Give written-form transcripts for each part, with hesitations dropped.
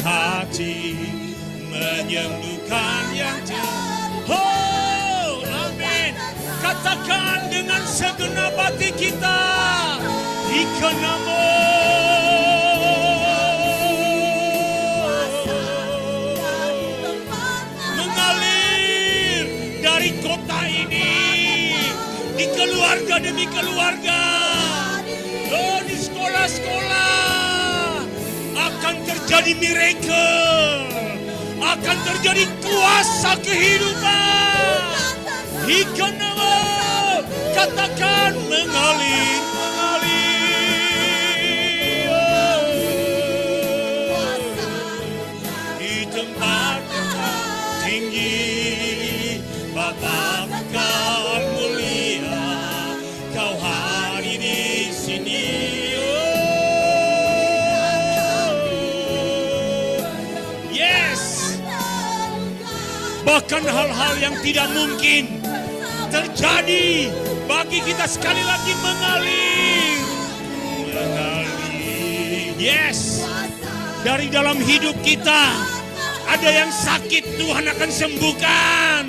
hati, menyembuhkan yang jatuh. Oh, amin. Katakan dengan segenap hati kita, Ikanamo. Mengalir dari kota ini, di keluarga demi keluarga, oh, di sekolah-sekolah akan terjadi miracle, akan terjadi kuasa kehidupan. Ikanamo, katakan mengalir, mengalir, oh, di tempat tinggi, Bapa kekal mulia, Kau hadir di sini. Yes, bahkan hal-hal yang tidak mungkin terjadi bagi kita sekali lagi mengalir, mengalir. Yes, dari dalam hidup kita ada yang sakit Tuhan akan sembuhkan,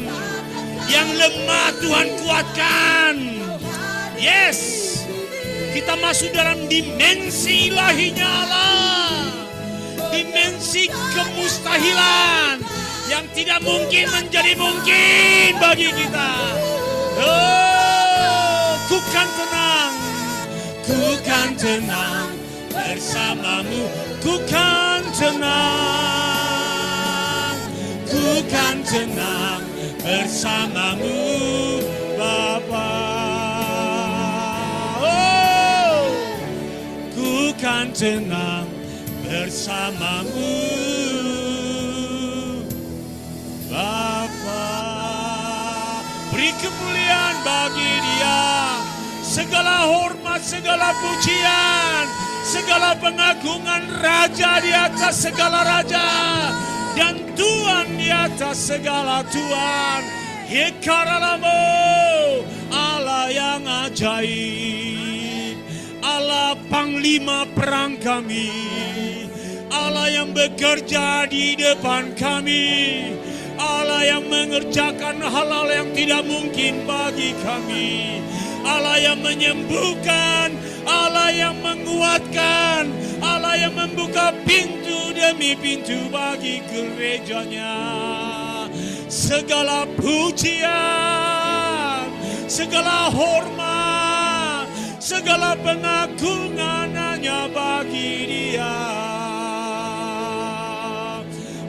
yang lemah Tuhan kuatkan. Yes, kita masuk dalam dimensi ilahinya Allah, dimensi kemustahilan yang tidak mungkin menjadi mungkin bagi kita. Oh, ku kan tenang, ku kan tenang bersamamu, ku kan tenang, ku kan tenang bersamamu, Bapa. Oh, ku kan tenang bersamamu, Bapa. Beri kemuliaan bagi Dia, segala hormat, segala pujian, segala pengagungan. Raja di atas segala raja, dan Tuhan di atas segala Tuhan. Yekaralamo, Allah yang ajaib, Allah panglima perang kami, Allah yang bekerja di depan kami, Allah yang mengerjakan hal-hal yang tidak mungkin bagi kami, Allah yang menyembuhkan, Allah yang menguatkan, Allah yang membuka pintu demi pintu bagi gerejanya. Segala pujian, segala hormat, segala pengagungan hanya bagi Dia.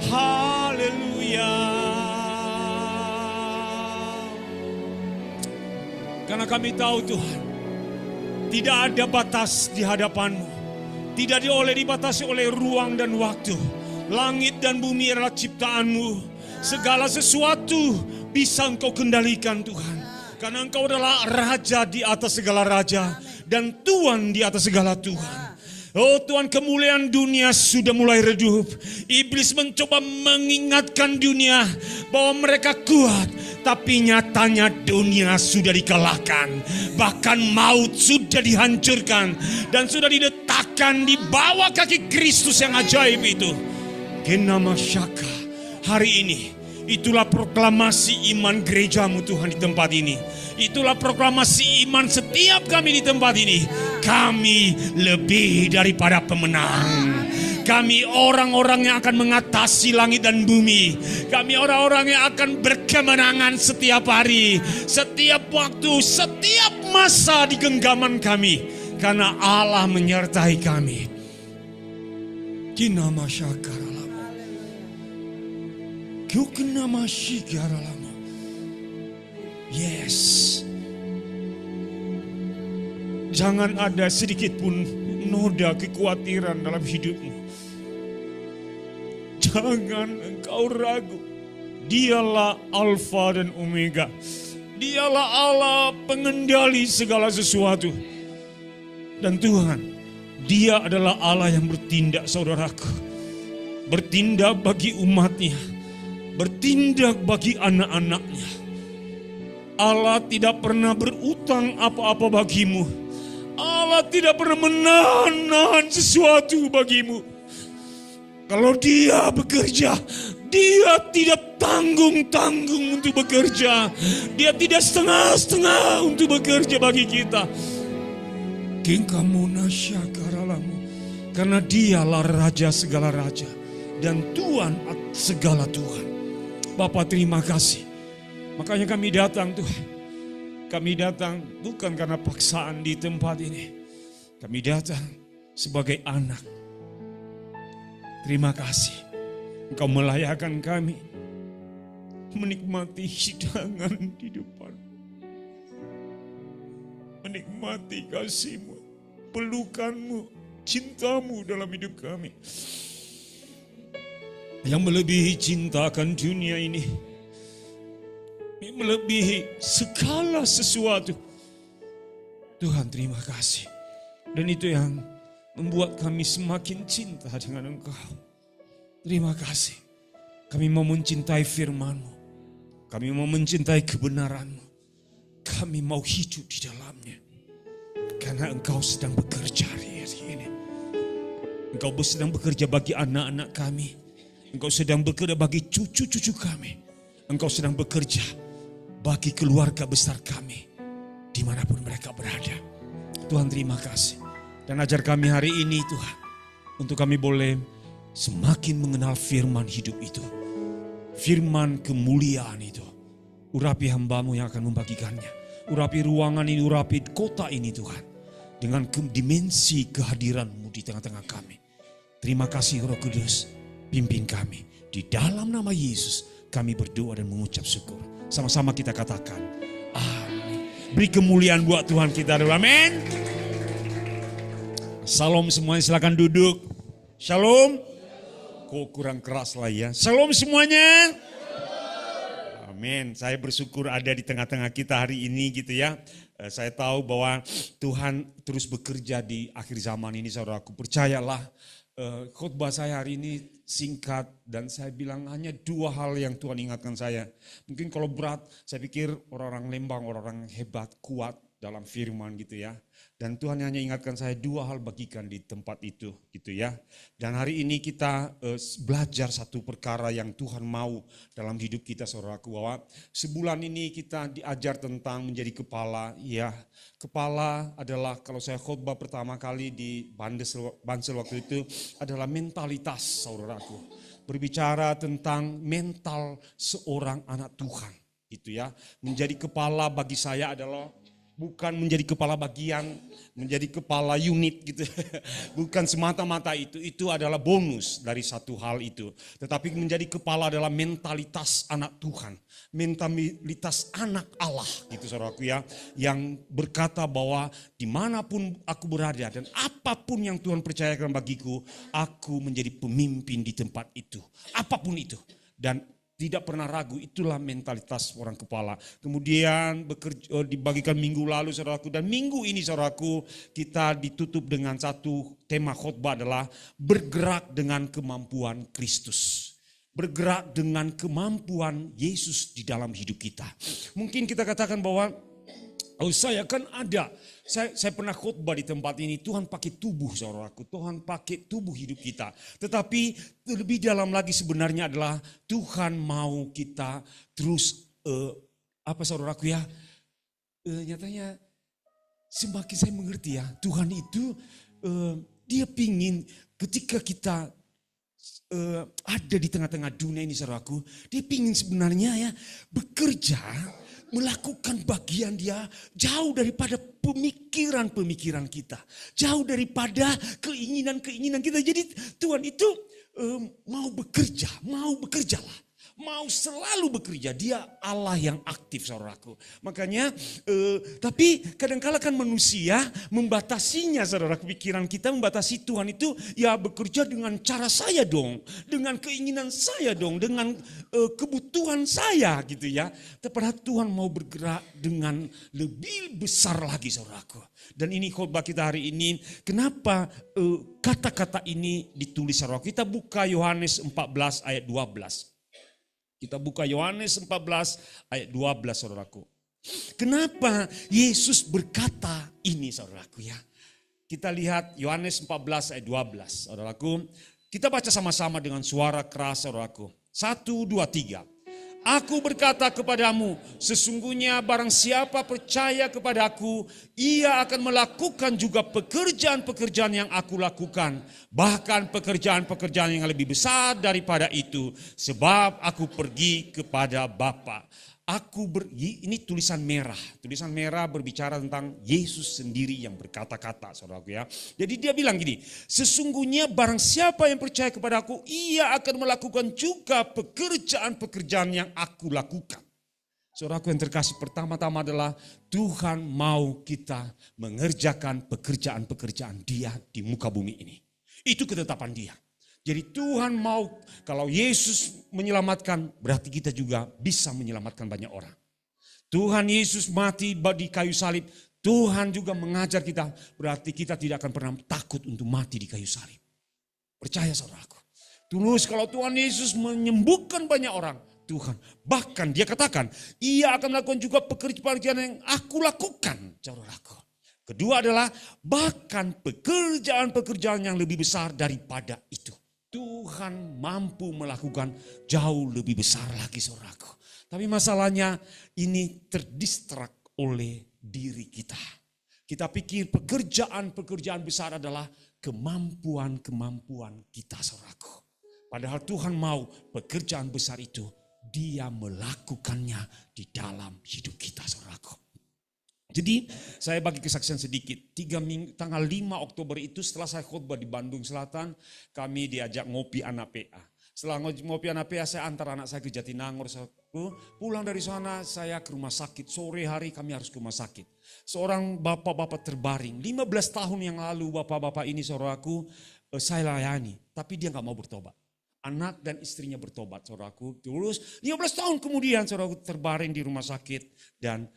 Haleluya. Karena kami tahu Tuhan, tidak ada batas di hadapan-Mu. Tidak dibatasi oleh ruang dan waktu. Langit dan bumi adalah ciptaan-Mu. Segala sesuatu bisa Engkau kendalikan Tuhan. Karena Engkau adalah Raja di atas segala raja dan Tuhan di atas segala Tuhan. Oh Tuhan, kemuliaan dunia sudah mulai redup. Iblis mencoba mengingatkan dunia bahwa mereka kuat, tapi nyatanya dunia sudah dikalahkan. Bahkan maut sudah dihancurkan dan sudah diletakkan di bawah kaki Kristus yang ajaib itu. Genama Syaka, hari ini itulah proklamasi iman gerejamu Tuhan di tempat ini. Itulah proklamasi iman setiap kami di tempat ini. Kami lebih daripada pemenang. Kami orang-orang yang akan mengatasi langit dan bumi. Kami orang-orang yang akan berkemenangan setiap hari, setiap waktu, setiap masa di genggaman kami. Karena Allah menyertai kami. Kinama syakaralama. Kyukenama syikaralama. Yes. Jangan ada sedikit pun noda kekhawatiran dalam hidupmu. Jangan engkau ragu. Dialah Alfa dan Omega. Dialah Allah pengendali segala sesuatu. Dan Tuhan, Dia adalah Allah yang bertindak, saudaraku. Bertindak bagi umatnya. Bertindak bagi anak-anaknya. Allah tidak pernah berutang apa-apa bagimu. Allah tidak pernah menahan sesuatu bagimu. Kalau dia bekerja, dia tidak tanggung-tanggung untuk bekerja. Dia tidak setengah-setengah untuk bekerja bagi kita. Karena dialah Raja segala Raja dan Tuhan segala Tuhan. Bapa, terima kasih. Makanya kami datang Tuhan. Kami datang bukan karena paksaan di tempat ini. Kami datang sebagai anak. Terima kasih. Engkau melayakkan kami menikmati hidangan di depan. Menikmati kasih-Mu, pelukan-Mu, cinta-Mu dalam hidup kami. Yang melebihi cinta akan dunia ini. Yang melebihi segala sesuatu. Tuhan, terima kasih. Dan itu yang membuat kami semakin cinta dengan Engkau. Terima kasih. Kami mau mencintai firman-Mu. Kami mau mencintai kebenaran-Mu. Kami mau hidup di dalamnya. Karena Engkau sedang bekerja hari ini. Engkau sedang bekerja bagi anak-anak kami. Engkau sedang bekerja bagi cucu-cucu kami. Engkau sedang bekerja bagi keluarga besar kami. Dimanapun mereka berada. Tuhan, terima kasih. Dan ajar kami hari ini Tuhan. Untuk kami boleh semakin mengenal firman hidup itu. Firman kemuliaan itu. Urapi hamba-Mu yang akan membagikannya. Urapi ruangan ini, urapi kota ini Tuhan. Dengan dimensi kehadiran-Mu di tengah-tengah kami. Terima kasih Roh Kudus. Pimpin kami. Di dalam nama Yesus kami berdoa dan mengucap syukur. Sama-sama kita katakan. Amin. Beri kemuliaan buat Tuhan kita dulu. Amin. Salam semuanya, silakan duduk. Shalom. Kok kurang keras lah ya. Shalom semuanya. Amin. Saya bersyukur ada di tengah-tengah kita hari ini gitu ya. Saya tahu bahwa Tuhan terus bekerja di akhir zaman ini, saudaraku. Percayalah, khotbah saya hari ini singkat dan saya bilang hanya 2 hal yang Tuhan ingatkan saya. Mungkin kalau berat, saya pikir orang-orang Lembang, orang-orang hebat, kuat dalam firman gitu ya. Dan Tuhan hanya ingatkan saya 2 hal bagikan di tempat itu gitu ya. Dan hari ini kita belajar satu perkara yang Tuhan mau dalam hidup kita, saudaraku, bahwa sebulan ini kita diajar tentang menjadi kepala. Ya, kepala adalah kalau saya khotbah pertama kali di Bansel waktu itu adalah mentalitas, saudaraku. Berbicara tentang mental seorang anak Tuhan gitu ya. Menjadi kepala bagi saya adalah bukan menjadi kepala bagian, menjadi kepala unit gitu. Bukan semata-mata itu adalah bonus dari satu hal itu. Tetapi menjadi kepala adalah mentalitas anak Tuhan. Mentalitas anak Allah gitu saudaraku ya. Yang berkata bahwa dimanapun aku berada dan apapun yang Tuhan percayakan bagiku, aku menjadi pemimpin di tempat itu. Apapun itu. Dan tidak pernah ragu, itulah mentalitas orang kepala. Kemudian dibagikan minggu lalu saudaraku. Dan minggu ini saudaraku kita ditutup dengan satu tema khotbah adalah bergerak dengan kemampuan Kristus. Bergerak dengan kemampuan Yesus di dalam hidup kita. Mungkin kita katakan bahwa saya kan ada. Saya pernah khotbah di tempat ini, Tuhan pakai tubuh saudaraku, Tuhan pakai tubuh hidup kita. Tetapi lebih dalam lagi sebenarnya adalah Tuhan mau kita terus, saudaraku ya, nyatanya semakin saya mengerti ya, Tuhan itu dia pingin ketika kita ada di tengah-tengah dunia ini saudaraku, dia pingin sebenarnya ya bekerja, melakukan bagian dia jauh daripada pemikiran-pemikiran kita. Jauh daripada keinginan-keinginan kita. Jadi Tuhan itu mau bekerjalah. Mau selalu bekerja, dia Allah yang aktif saudaraku. Makanya, tapi kadang-kala kan manusia membatasinya saudara, pikiran kita membatasi Tuhan itu ya bekerja dengan cara saya dong. Dengan keinginan saya dong, dengan kebutuhan saya gitu ya. Padahal Tuhan mau bergerak dengan lebih besar lagi saudaraku. Dan ini khotbah kita hari ini, kenapa kata-kata ini ditulis saudaraku. Kita buka Yohanes 14 ayat 12. Kita buka Yohanes 14 ayat 12 saudaraku. Kenapa Yesus berkata ini saudaraku ya. Kita lihat Yohanes 14 ayat 12 saudaraku. Kita baca sama-sama dengan suara keras saudaraku. 1, 2, 3. Aku berkata kepadamu, sesungguhnya barang siapa percaya kepadaku, ia akan melakukan juga pekerjaan-pekerjaan yang aku lakukan. Bahkan pekerjaan-pekerjaan yang lebih besar daripada itu, sebab aku pergi kepada Bapa. Ini tulisan merah. Tulisan merah berbicara tentang Yesus sendiri yang berkata-kata, saudaraku ya. Jadi dia bilang gini, sesungguhnya barang siapa yang percaya kepada aku, ia akan melakukan juga pekerjaan-pekerjaan yang aku lakukan. Saudaraku yang terkasih, pertama-tama adalah Tuhan mau kita mengerjakan pekerjaan-pekerjaan Dia di muka bumi ini. Itu ketetapan Dia. Jadi Tuhan mau, kalau Yesus menyelamatkan, berarti kita juga bisa menyelamatkan banyak orang. Tuhan Yesus mati di kayu salib, Tuhan juga mengajar kita, berarti kita tidak akan pernah takut untuk mati di kayu salib. Percaya saudaraku. Terus kalau Tuhan Yesus menyembuhkan banyak orang, Tuhan bahkan dia katakan, ia akan melakukan juga pekerjaan yang aku lakukan, saudaraku. Kedua adalah bahkan pekerjaan-pekerjaan yang lebih besar daripada itu. Tuhan mampu melakukan jauh lebih besar lagi saudaraku. Tapi masalahnya ini terdistrak oleh diri kita. Kita pikir pekerjaan-pekerjaan besar adalah kemampuan-kemampuan kita saudaraku. Padahal Tuhan mau pekerjaan besar itu Dia melakukannya di dalam hidup kita saudaraku. Jadi saya bagi kesaksian sedikit, tanggal 5 Oktober itu setelah saya khotbah di Bandung Selatan, kami diajak ngopi anak PA. Setelah ngopi anak PA, saya antar anak saya ke Jatinangor. Pulang dari sana saya ke rumah sakit, sore hari kami harus ke rumah sakit. Seorang bapak-bapak terbaring, 15 tahun yang lalu bapak-bapak ini saudaraku saya layani, tapi dia gak mau bertobat. Anak dan istrinya bertobat saudaraku, terus 15 tahun kemudian saudaraku terbaring di rumah sakit dan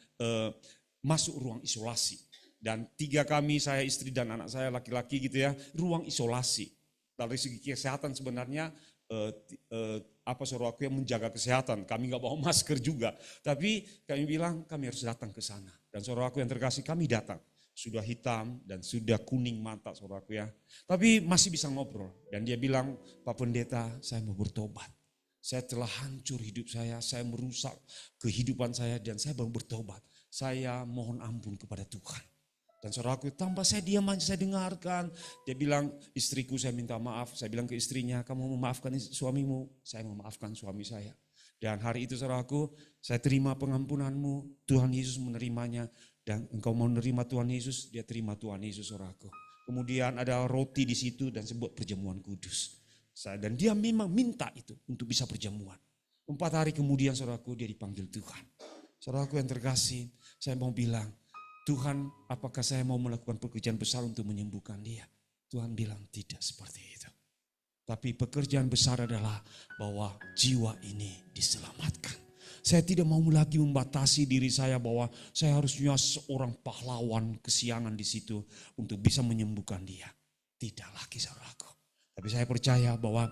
masuk ruang isolasi. Dan 3 kami, saya, istri dan anak saya laki-laki gitu ya, ruang isolasi. Dari segi kesehatan sebenarnya saudaraku yang menjaga kesehatan. Kami gak bawa masker juga. Tapi kami bilang kami harus datang ke sana. Dan saudaraku yang terkasih, kami datang. Sudah hitam dan sudah kuning mata saudaraku ya. Tapi masih bisa ngobrol. Dan dia bilang, Pak Pendeta saya mau bertobat. Saya telah hancur hidup saya merusak kehidupan saya dan saya mau bertobat. Saya mohon ampun kepada Tuhan. Dan saudaraku tanpa saya diam aja, saya dengarkan. Dia bilang, istriku saya minta maaf. Saya bilang ke istrinya, kamu memaafkan suamimu. Saya memaafkan suami saya. Dan hari itu saudaraku, saya terima pengampunanmu. Tuhan Yesus menerimanya. Dan engkau mau menerima Tuhan Yesus, dia terima Tuhan Yesus saudaraku. Kemudian ada roti di situ dan sebut perjamuan kudus. Dan dia memang minta itu untuk bisa perjamuan. 4 hari kemudian saudaraku dia dipanggil Tuhan. Saudaraku yang terkasih, saya mau bilang, Tuhan apakah saya mau melakukan pekerjaan besar untuk menyembuhkan dia? Tuhan bilang tidak seperti itu. Tapi pekerjaan besar adalah bahwa jiwa ini diselamatkan. Saya tidak mau lagi membatasi diri saya bahwa saya harusnya seorang pahlawan kesiangan di situ untuk bisa menyembuhkan dia. Tidak lagi saudaraku. Tapi saya percaya bahwa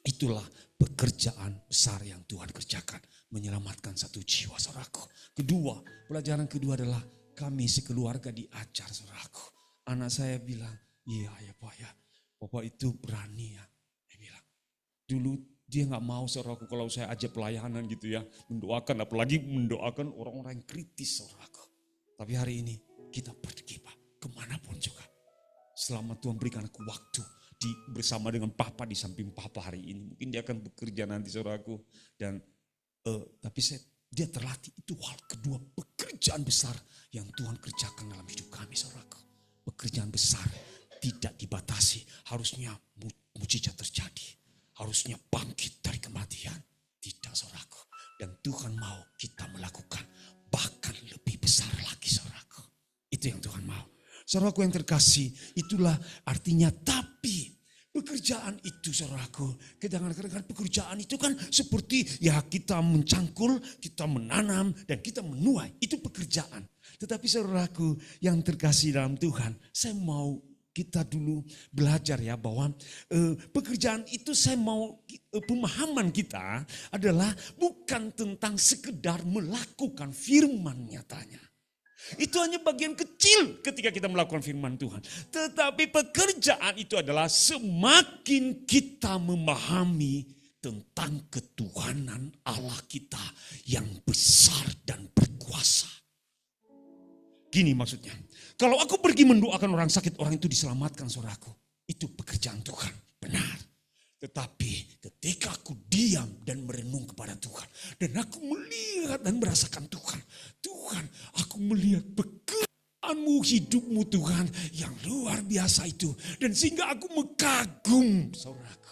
itulah pekerjaan besar yang Tuhan kerjakan. Menyelamatkan satu jiwa saudaraku. Kedua, pelajaran kedua adalah kami sekeluarga diajar saudaraku. Anak saya bilang, iya ya Pak ya, Bapak itu berani ya. Dia bilang, dulu dia gak mau saudaraku kalau saya ajak pelayanan gitu ya. Mendoakan, apalagi mendoakan orang-orang yang kritis saudaraku. Tapi hari ini kita pergi Pak, kemanapun juga. Selama Tuhan berikan aku waktu bersama dengan Papa di samping Papa hari ini. Mungkin dia akan bekerja nanti saudaraku. Dan tapi dia terlatih, itu hal kedua, pekerjaan besar yang Tuhan kerjakan dalam hidup kami saudaraku. Pekerjaan besar tidak dibatasi, harusnya mujizat terjadi, harusnya bangkit dari kematian. Tidak saudaraku. Dan Tuhan mau kita melakukan bahkan lebih besar lagi saudaraku. Itu yang Tuhan mau. Saudaraku yang terkasih, itulah artinya tapi. Pekerjaan itu saudaraku, kadang-kadang pekerjaan itu kan seperti ya kita mencangkul, kita menanam dan kita menuai, itu pekerjaan. Tetapi saudaraku yang terkasih dalam Tuhan, saya mau kita dulu belajar ya bahwa pekerjaan itu saya mau pemahaman kita adalah bukan tentang sekedar melakukan firman nyatanya. Itu hanya bagian kecil ketika kita melakukan firman Tuhan. Tetapi pekerjaan itu adalah semakin kita memahami tentang ketuhanan Allah kita yang besar dan berkuasa. Gini maksudnya, kalau aku pergi mendoakan orang sakit, orang itu diselamatkan, saudaraku. Itu pekerjaan Tuhan, benar. Tetapi ketika aku diam dan merenung kepada Tuhan. Dan aku melihat dan merasakan Tuhan. Tuhan, aku melihat pekerjaanmu, hidupmu Tuhan yang luar biasa itu. Dan sehingga aku mengagum, saudaraku.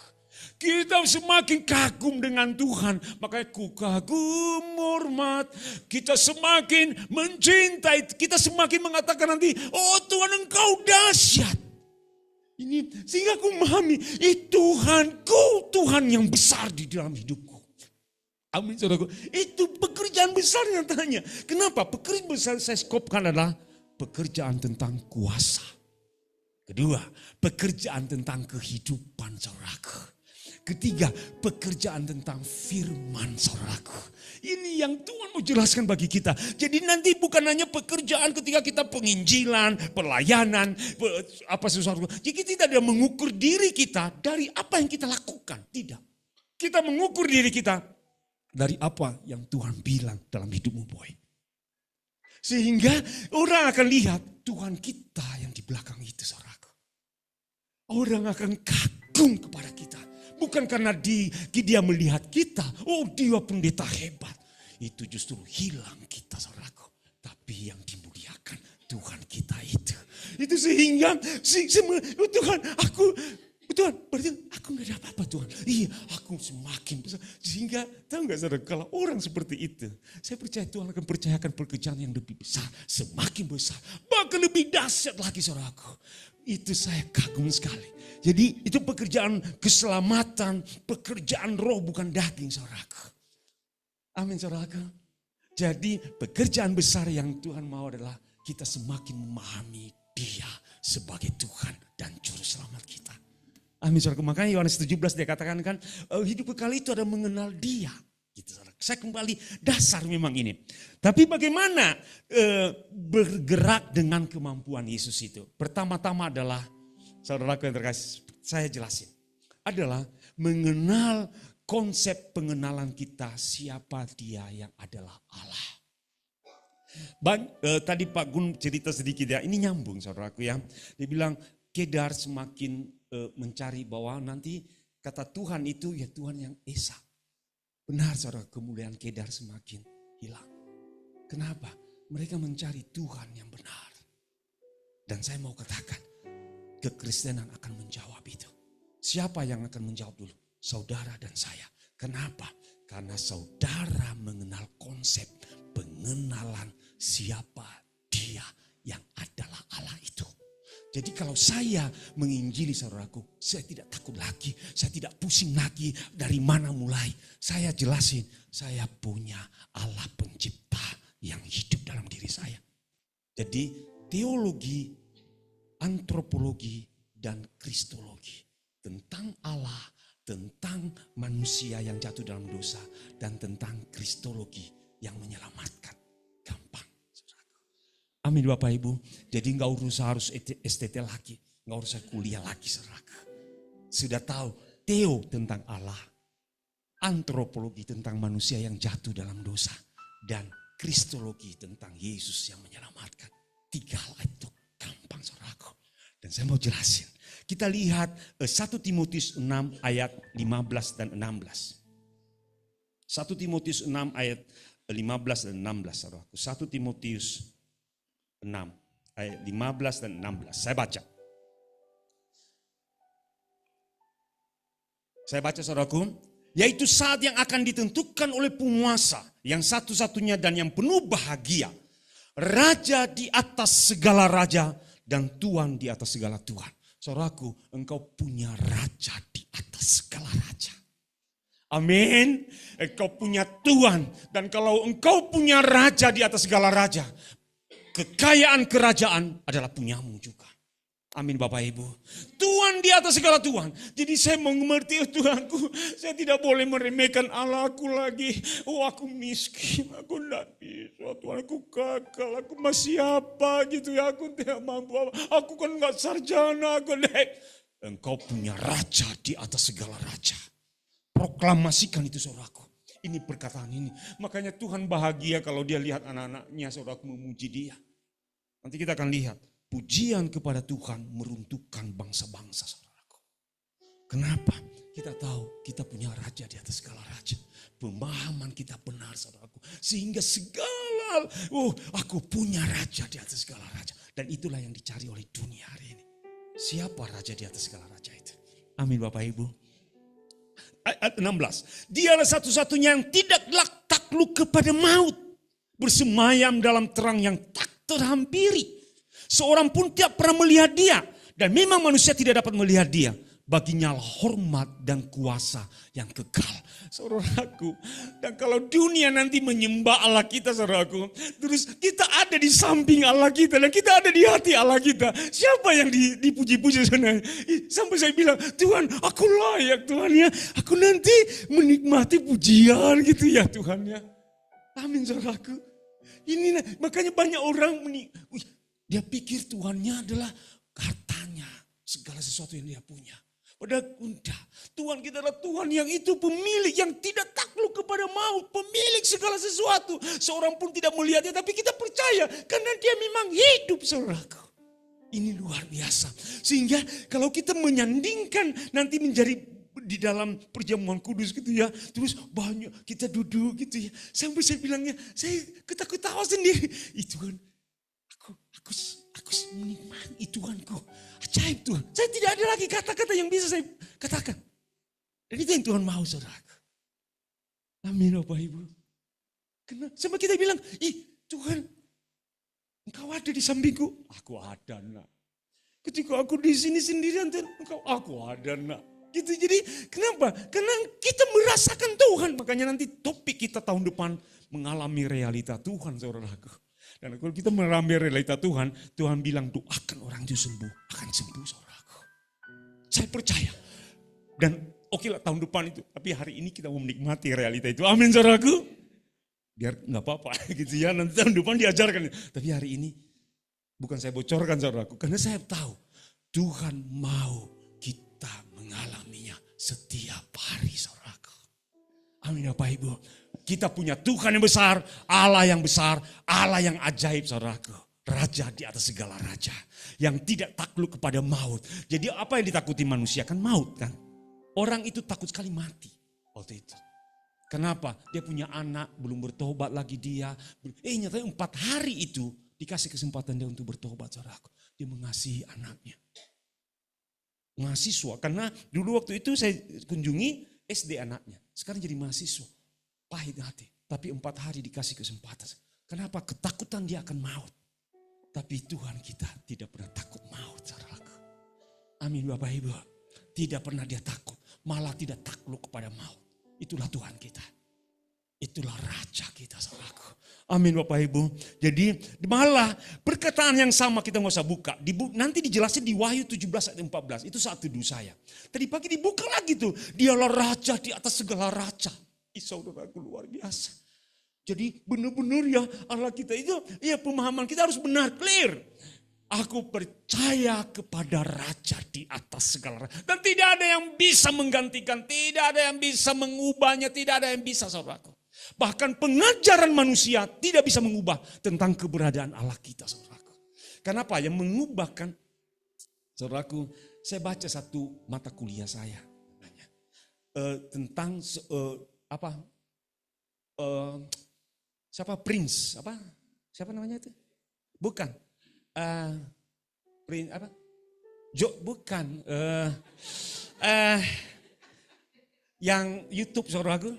Kita semakin kagum dengan Tuhan. Makanya ku kagum hormat. Kita semakin mencintai. Kita semakin mengatakan nanti, oh Tuhan engkau dahsyat. Ini sehingga aku memahami, Tuhanku, Tuhan yang besar di dalam hidupku. Amin saudaraku. Itu pekerjaan besar yang tanya. Kenapa? Pekerjaan besar saya skopkan adalah pekerjaan tentang kuasa. Kedua, pekerjaan tentang kehidupan saudaraku. Ketiga, pekerjaan tentang firman saudaraku. Ini yang Tuhan mau jelaskan bagi kita. Jadi nanti bukan hanya pekerjaan ketika kita penginjilan, pelayanan, apa sesuatu. Jadi kita tidak mengukur diri kita dari apa yang kita lakukan. Tidak. Kita mengukur diri kita dari apa yang Tuhan bilang dalam hidupmu boy. Sehingga orang akan lihat Tuhan kita yang di belakang itu saudaraku. Orang akan kagum kepada kita. Bukan karena dia melihat kita, oh dia pendeta hebat. Itu justru hilang kita saudaraku. Tapi yang dimuliakan Tuhan kita itu. Itu sehingga, Tuhan berarti aku gak ada apa-apa Tuhan. Iya aku semakin besar. Sehingga tahu gak saudara, kalau orang seperti itu. Saya percaya Tuhan akan percayakan pekerjaan yang lebih besar. Semakin besar, bahkan lebih dahsyat lagi saudaraku. Itu saya kagum sekali. Jadi itu pekerjaan keselamatan, pekerjaan roh bukan daging saudaraku. Amin saudaraku. Jadi pekerjaan besar yang Tuhan mau adalah kita semakin memahami Dia sebagai Tuhan dan Juru Selamat kita. Amin saudaraku. Makanya Yohanes 17 dia katakan kan hidup kekal itu ada mengenal Dia. Gitu, saudara. Saya kembali dasar memang ini. Tapi bagaimana bergerak dengan kemampuan Yesus itu? Pertama-tama adalah, saudaraku yang terkasih, saya jelasin. Adalah mengenal konsep pengenalan kita siapa Dia yang adalah Allah. Tadi Pak Gun cerita sedikit ya, ini nyambung saudaraku ya. Dia bilang Kedar semakin mencari bahwa nanti kata Tuhan itu ya Tuhan yang Esa. Benar saudara, kemuliaan Kedar semakin hilang. Kenapa? Mereka mencari Tuhan yang benar. Dan saya mau katakan, kekristenan akan menjawab itu. Siapa yang akan menjawab dulu? Saudara dan saya. Kenapa? Karena saudara mengenal konsep pengenalan siapa Dia yang adalah Allah itu. Jadi kalau saya menginjili saudaraku, saya tidak takut lagi, saya tidak pusing lagi dari mana mulai. Saya jelasin, saya punya Allah pencipta yang hidup dalam diri saya. Jadi teologi, antropologi, dan kristologi tentang Allah, tentang manusia yang jatuh dalam dosa, dan tentang kristologi yang menyelamatkan. Gampang. Amin Bapak Ibu. Jadi enggak usah harus STT lagi. Enggak usah kuliah lagi saudara. Sudah tahu teo tentang Allah. Antropologi tentang manusia yang jatuh dalam dosa. Dan kristologi tentang Yesus yang menyelamatkan. 3 hal itu gampang saudaraku. Dan saya mau jelasin. Kita lihat 1 Timotius 6 ayat 15 dan 16. 1 Timotius 6 ayat 15 dan 16 saudaraku. 1 Timotius 6 ayat 15 dan 16. Saya baca. Saya baca saudaraku. Yaitu saat yang akan ditentukan oleh penguasa. Yang satu-satunya dan yang penuh bahagia. Raja di atas segala raja. Dan Tuhan di atas segala Tuhan. Saudaraku, engkau punya raja di atas segala raja. Amin. Engkau punya Tuhan. Dan kalau engkau punya raja di atas segala raja. Kekayaan kerajaan adalah punyamu juga. Amin Bapak Ibu. Tuhan di atas segala Tuhan. Jadi saya mengerti Tuhanku. Saya tidak boleh meremehkan Allahku lagi. Oh aku miskin, aku tidak bisa. Tuhan aku gagal, aku masih apa gitu ya. Aku tidak mampu. Aku kan nggak sarjana. Engkau punya raja di atas segala raja. Proklamasikan itu saudaraku. Ini perkataan ini. Makanya Tuhan bahagia kalau dia lihat anak-anaknya saudaraku memuji dia. Nanti kita akan lihat. Pujian kepada Tuhan meruntuhkan bangsa-bangsa saudaraku. Kenapa? Kita tahu kita punya raja di atas segala raja. Pemahaman kita benar saudaraku. Sehingga segala, aku punya raja di atas segala raja. Dan itulah yang dicari oleh dunia hari ini. Siapa raja di atas segala raja itu? Amin Bapak Ibu. Ayat 16. Dialah satu-satunya yang tidak takluk kepada maut. Bersemayam dalam terang yang tak terhampiri. Seorang pun tidak pernah melihat dia. Dan memang manusia tidak dapat melihat dia. Baginya hormat dan kuasa yang kekal. Saudaraku. Dan kalau dunia nanti menyembah Allah kita saudaraku. Terus kita ada di samping Allah kita. Dan kita ada di hati Allah kita. Siapa yang dipuji-puji sebenarnya? Sampai saya bilang, Tuhan aku layak Tuhan ya. Aku nanti menikmati pujian gitu ya Tuhan ya. Amin saudaraku. Ini makanya banyak orang dia pikir Tuhannya adalah hartanya, segala sesuatu yang dia punya. Padahal enggak. Tuhan kita adalah Tuhan yang itu pemilik, yang tidak takluk kepada maut. Pemilik segala sesuatu. Seorang pun tidak melihatnya, tapi kita percaya. Karena dia memang hidup, saudaraku. Ini luar biasa. Sehingga kalau kita menyandingkan nanti menjadi di dalam perjamuan kudus gitu ya. Terus banyak kita duduk gitu ya. Sampai saya bilangnya, saya ketawa sendiri. Itu kan. Aku menikmati Tuhanku. Ajaib Tuhan. Saya tidak ada lagi kata-kata yang bisa saya katakan. Dan itu yang Tuhan mau saudaraku. Amin Bapak Ibu. Sampai kita bilang, Tuhan Engkau ada di sampingku. Aku ada nak. Ketika aku di sini sendirian Tuhan, aku ada nak. Gitu. Jadi kenapa? Karena kita merasakan Tuhan. Makanya nanti topik kita tahun depan mengalami realita Tuhan saudaraku. Dan kalau kita mengalami realita Tuhan, Tuhan bilang doakan orang itu sembuh. Akan sembuh saudaraku. Saya percaya. Dan oke lah tahun depan itu. Tapi hari ini kita mau menikmati realita itu. Amin saudaraku. Biar gak apa-apa gitu ya. Nanti tahun depan diajarkan. Tapi hari ini bukan saya bocorkan saudaraku. Karena saya tahu Tuhan mau kita mengalaminya setiap hari saudaraku. Amin Bapak Ibu. Kita punya Tuhan yang besar, Allah yang besar, Allah yang ajaib saudaraku. Raja di atas segala raja. Yang tidak takluk kepada maut. Jadi apa yang ditakuti manusia kan maut kan. Orang itu takut sekali mati waktu itu. Kenapa? Dia punya anak, belum bertobat lagi dia. Nyatanya 4 hari itu dikasih kesempatan dia untuk bertobat saudaraku. Dia mengasihi anaknya. Mahasiswa, karena dulu waktu itu saya kunjungi SD anaknya. Sekarang jadi mahasiswa. Pahit hati, tapi 4 hari dikasih kesempatan. Kenapa? Ketakutan dia akan maut. Tapi Tuhan kita tidak pernah takut maut, saudaraku. Amin Bapak Ibu. Tidak pernah dia takut, malah tidak takluk kepada maut. Itulah Tuhan kita. Itulah Raja kita, saudaraku. Amin Bapak Ibu. Jadi malah perkataan yang sama kita nggak usah buka. Nanti dijelasin di Wahyu 17 ayat 14. Itu saat teduh saya. Tadi pagi dibuka lagi tuh. Dialah Raja di atas segala raja. Saudaraku luar biasa. Jadi benar-benar ya Allah kita itu, ya pemahaman kita harus benar, clear. Aku percaya kepada Raja di atas segala raja. Dan tidak ada yang bisa menggantikan, tidak ada yang bisa mengubahnya, tidak ada yang bisa saudaraku. Bahkan pengajaran manusia tidak bisa mengubah tentang keberadaan Allah kita saudaraku. Kenapa? Yang mengubahkan, saudaraku, saya baca satu mata kuliah saya. Tentang siapa Prince siapa namanya itu bukan Prince bukan yang YouTube saudaraku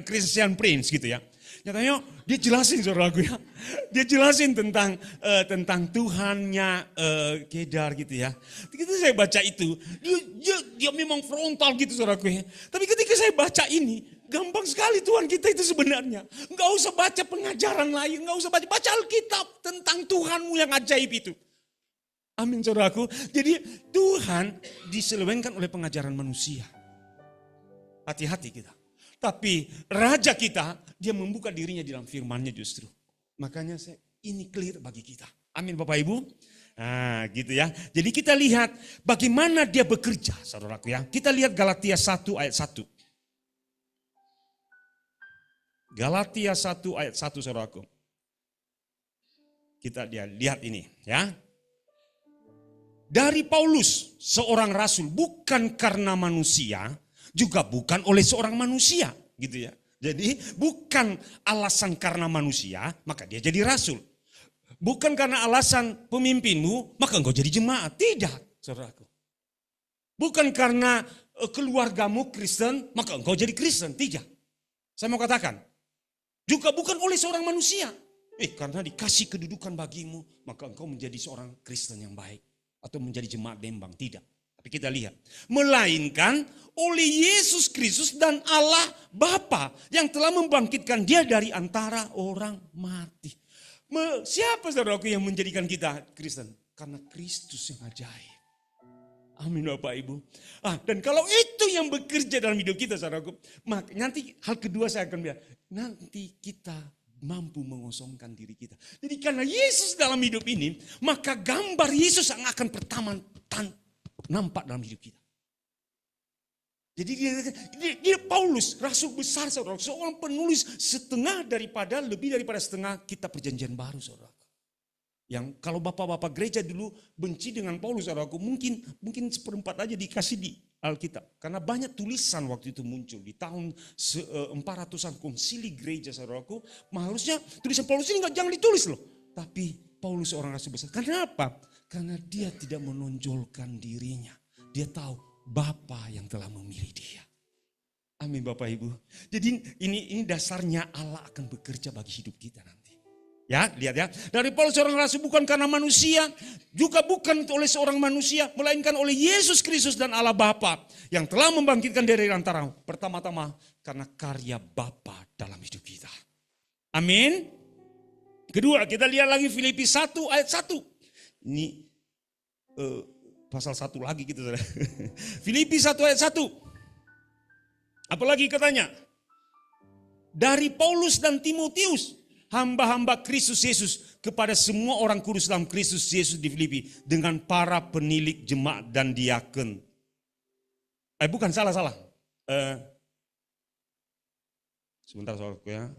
Christian Prince gitu ya. Nyatanya dia jelasin saudaraku ya. Dia jelasin tentang Tuhannya Kedar gitu ya. Ketika saya baca itu, dia memang frontal gitu saudaraku ya. Tapi ketika saya baca ini, Gampang sekali Tuhan kita itu sebenarnya. Enggak usah baca pengajaran lain, enggak usah baca Alkitab tentang Tuhanmu yang ajaib itu. Amin saudaraku. Jadi Tuhan diselewengkan oleh pengajaran manusia. Hati-hati kita. Tapi raja kita, dia membuka dirinya di dalam firman-Nya justru. Makanya ini clear bagi kita. Amin Bapak Ibu. Nah gitu ya. Jadi kita lihat bagaimana dia bekerja saudaraku ya. Kita lihat Galatia 1 ayat 1. Galatia 1 ayat 1 saudaraku. Kita lihat ini ya. Dari Paulus seorang rasul bukan karena manusia, juga bukan oleh seorang manusia gitu ya. Jadi bukan alasan karena manusia maka dia jadi rasul. Bukan karena alasan pemimpinmu maka engkau jadi jemaat. Tidak saudaraku. Bukan karena keluargamu Kristen maka engkau jadi Kristen. Tidak. Saya mau katakan. Juga bukan oleh seorang manusia. Karena dikasih kedudukan bagimu maka engkau menjadi seorang Kristen yang baik. Atau menjadi jemaat Dembang. Tidak. Tapi kita lihat. Melainkan oleh Yesus Kristus dan Allah Bapa yang telah membangkitkan dia dari antara orang mati. Siapa saudaraku yang menjadikan kita Kristen? Karena Kristus yang ajaib. Amin Bapak Ibu. Dan kalau itu yang bekerja dalam hidup kita saudaraku. Maka nanti hal kedua saya akan bilang. Nanti kita mampu mengosongkan diri kita. Jadi karena Yesus dalam hidup ini, maka gambar Yesus yang akan pertama nampak dalam hidup kita. Jadi dia Paulus, rasul besar saudara, seorang penulis lebih daripada setengah kitab perjanjian baru saudara. Yang kalau bapak-bapak gereja dulu benci dengan Paulus saudaraku, mungkin 1/4 aja dikasih di Alkitab. Karena banyak tulisan waktu itu muncul di tahun 400-an konsili gereja saudaraku. Harusnya tulisan Paulus ini jangan ditulis loh. Tapi Paulus seorang rasul besar. Kenapa? Karena dia tidak menonjolkan dirinya. Dia tahu Bapa yang telah memilih dia. Amin Bapak Ibu. Jadi ini dasarnya Allah akan bekerja bagi hidup kita nanti. Ya, lihat ya. Dari Paulus seorang rasul bukan karena manusia, juga bukan oleh seorang manusia, melainkan oleh Yesus Kristus dan Allah Bapa yang telah membangkitkan dari antara. Pertama-tama karena karya Bapa dalam hidup kita. Amin. Kedua, kita lihat lagi Filipi 1 ayat 1. Ini pasal 1 lagi gitu. Filipi 1 ayat 1. Apalagi katanya? Dari Paulus dan Timotius, hamba-hamba Kristus Yesus kepada semua orang kudus dalam Kristus Yesus di Filipi dengan para penilik jemaat dan diaken. Bukan salah. Sebentar saudaraku ya.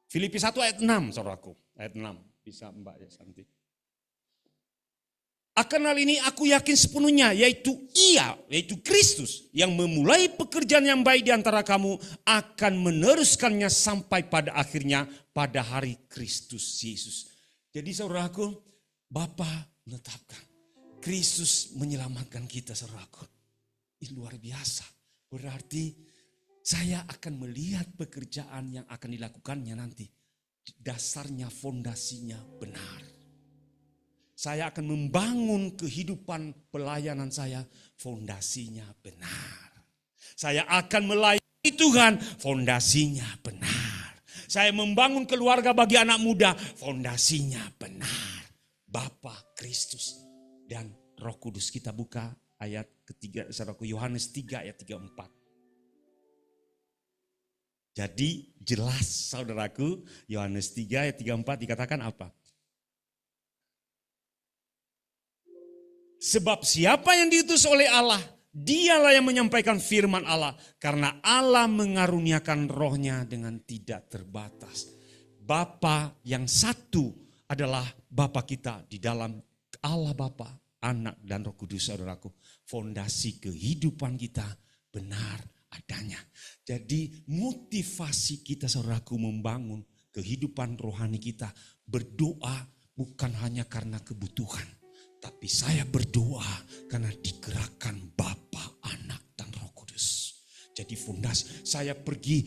Filipi 1 ayat 6 saudaraku. Ayat 6 bisa Mbak ya Santi. Akan hal ini aku yakin sepenuhnya, yaitu Kristus yang memulai pekerjaan yang baik di antara kamu akan meneruskannya sampai pada akhirnya pada hari Kristus Yesus. Jadi saudaraku, Bapa menetapkan, Kristus menyelamatkan kita saudaraku. Ini luar biasa. Berarti saya akan melihat pekerjaan yang akan dilakukannya nanti. Dasarnya, fondasinya benar. Saya akan membangun kehidupan pelayanan saya, fondasinya benar. Saya akan melayani Tuhan, fondasinya benar. Saya membangun keluarga bagi anak muda, fondasinya benar. Bapa, Kristus, dan Roh Kudus. Kita buka ayat ketiga, saudaraku, Yohanes 3 ayat 34. Jadi jelas saudaraku, Yohanes 3 ayat 34 dikatakan apa? Sebab siapa yang diutus oleh Allah, dialah yang menyampaikan firman Allah. Karena Allah mengaruniakan rohnya dengan tidak terbatas. Bapa yang satu adalah Bapa kita di dalam Allah Bapa, Anak dan Roh Kudus saudaraku. Fondasi kehidupan kita benar adanya. Jadi motivasi kita saudaraku membangun kehidupan rohani kita. Berdoa bukan hanya karena kebutuhan. Tapi saya berdoa karena digerakkan Bapa, Anak, dan Roh Kudus. Jadi fondasi, saya pergi,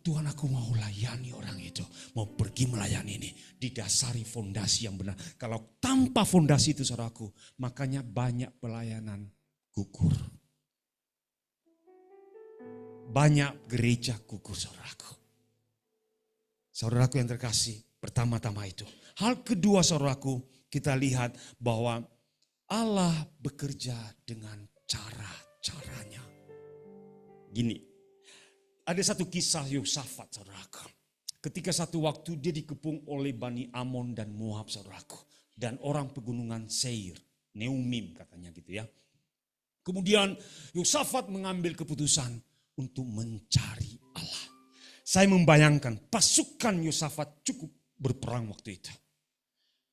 Tuhan aku mau layani orang itu. Mau pergi melayani ini, didasari fondasi yang benar. Kalau tanpa fondasi itu saudaraku, makanya banyak pelayanan gugur. Banyak gereja gugur, saudaraku. Saudaraku yang terkasih, pertama-tama itu. Hal kedua, saudaraku, kita lihat bahwa Allah bekerja dengan cara-caranya. Gini, ada satu kisah Yosafat, saudaraku. Ketika satu waktu dia dikepung oleh Bani Amon dan Moab, saudaraku. Dan orang pegunungan Seir, Neumim katanya gitu ya. Kemudian Yosafat mengambil keputusan untuk mencari Allah. Saya membayangkan pasukan Yosafat cukup berperang waktu itu.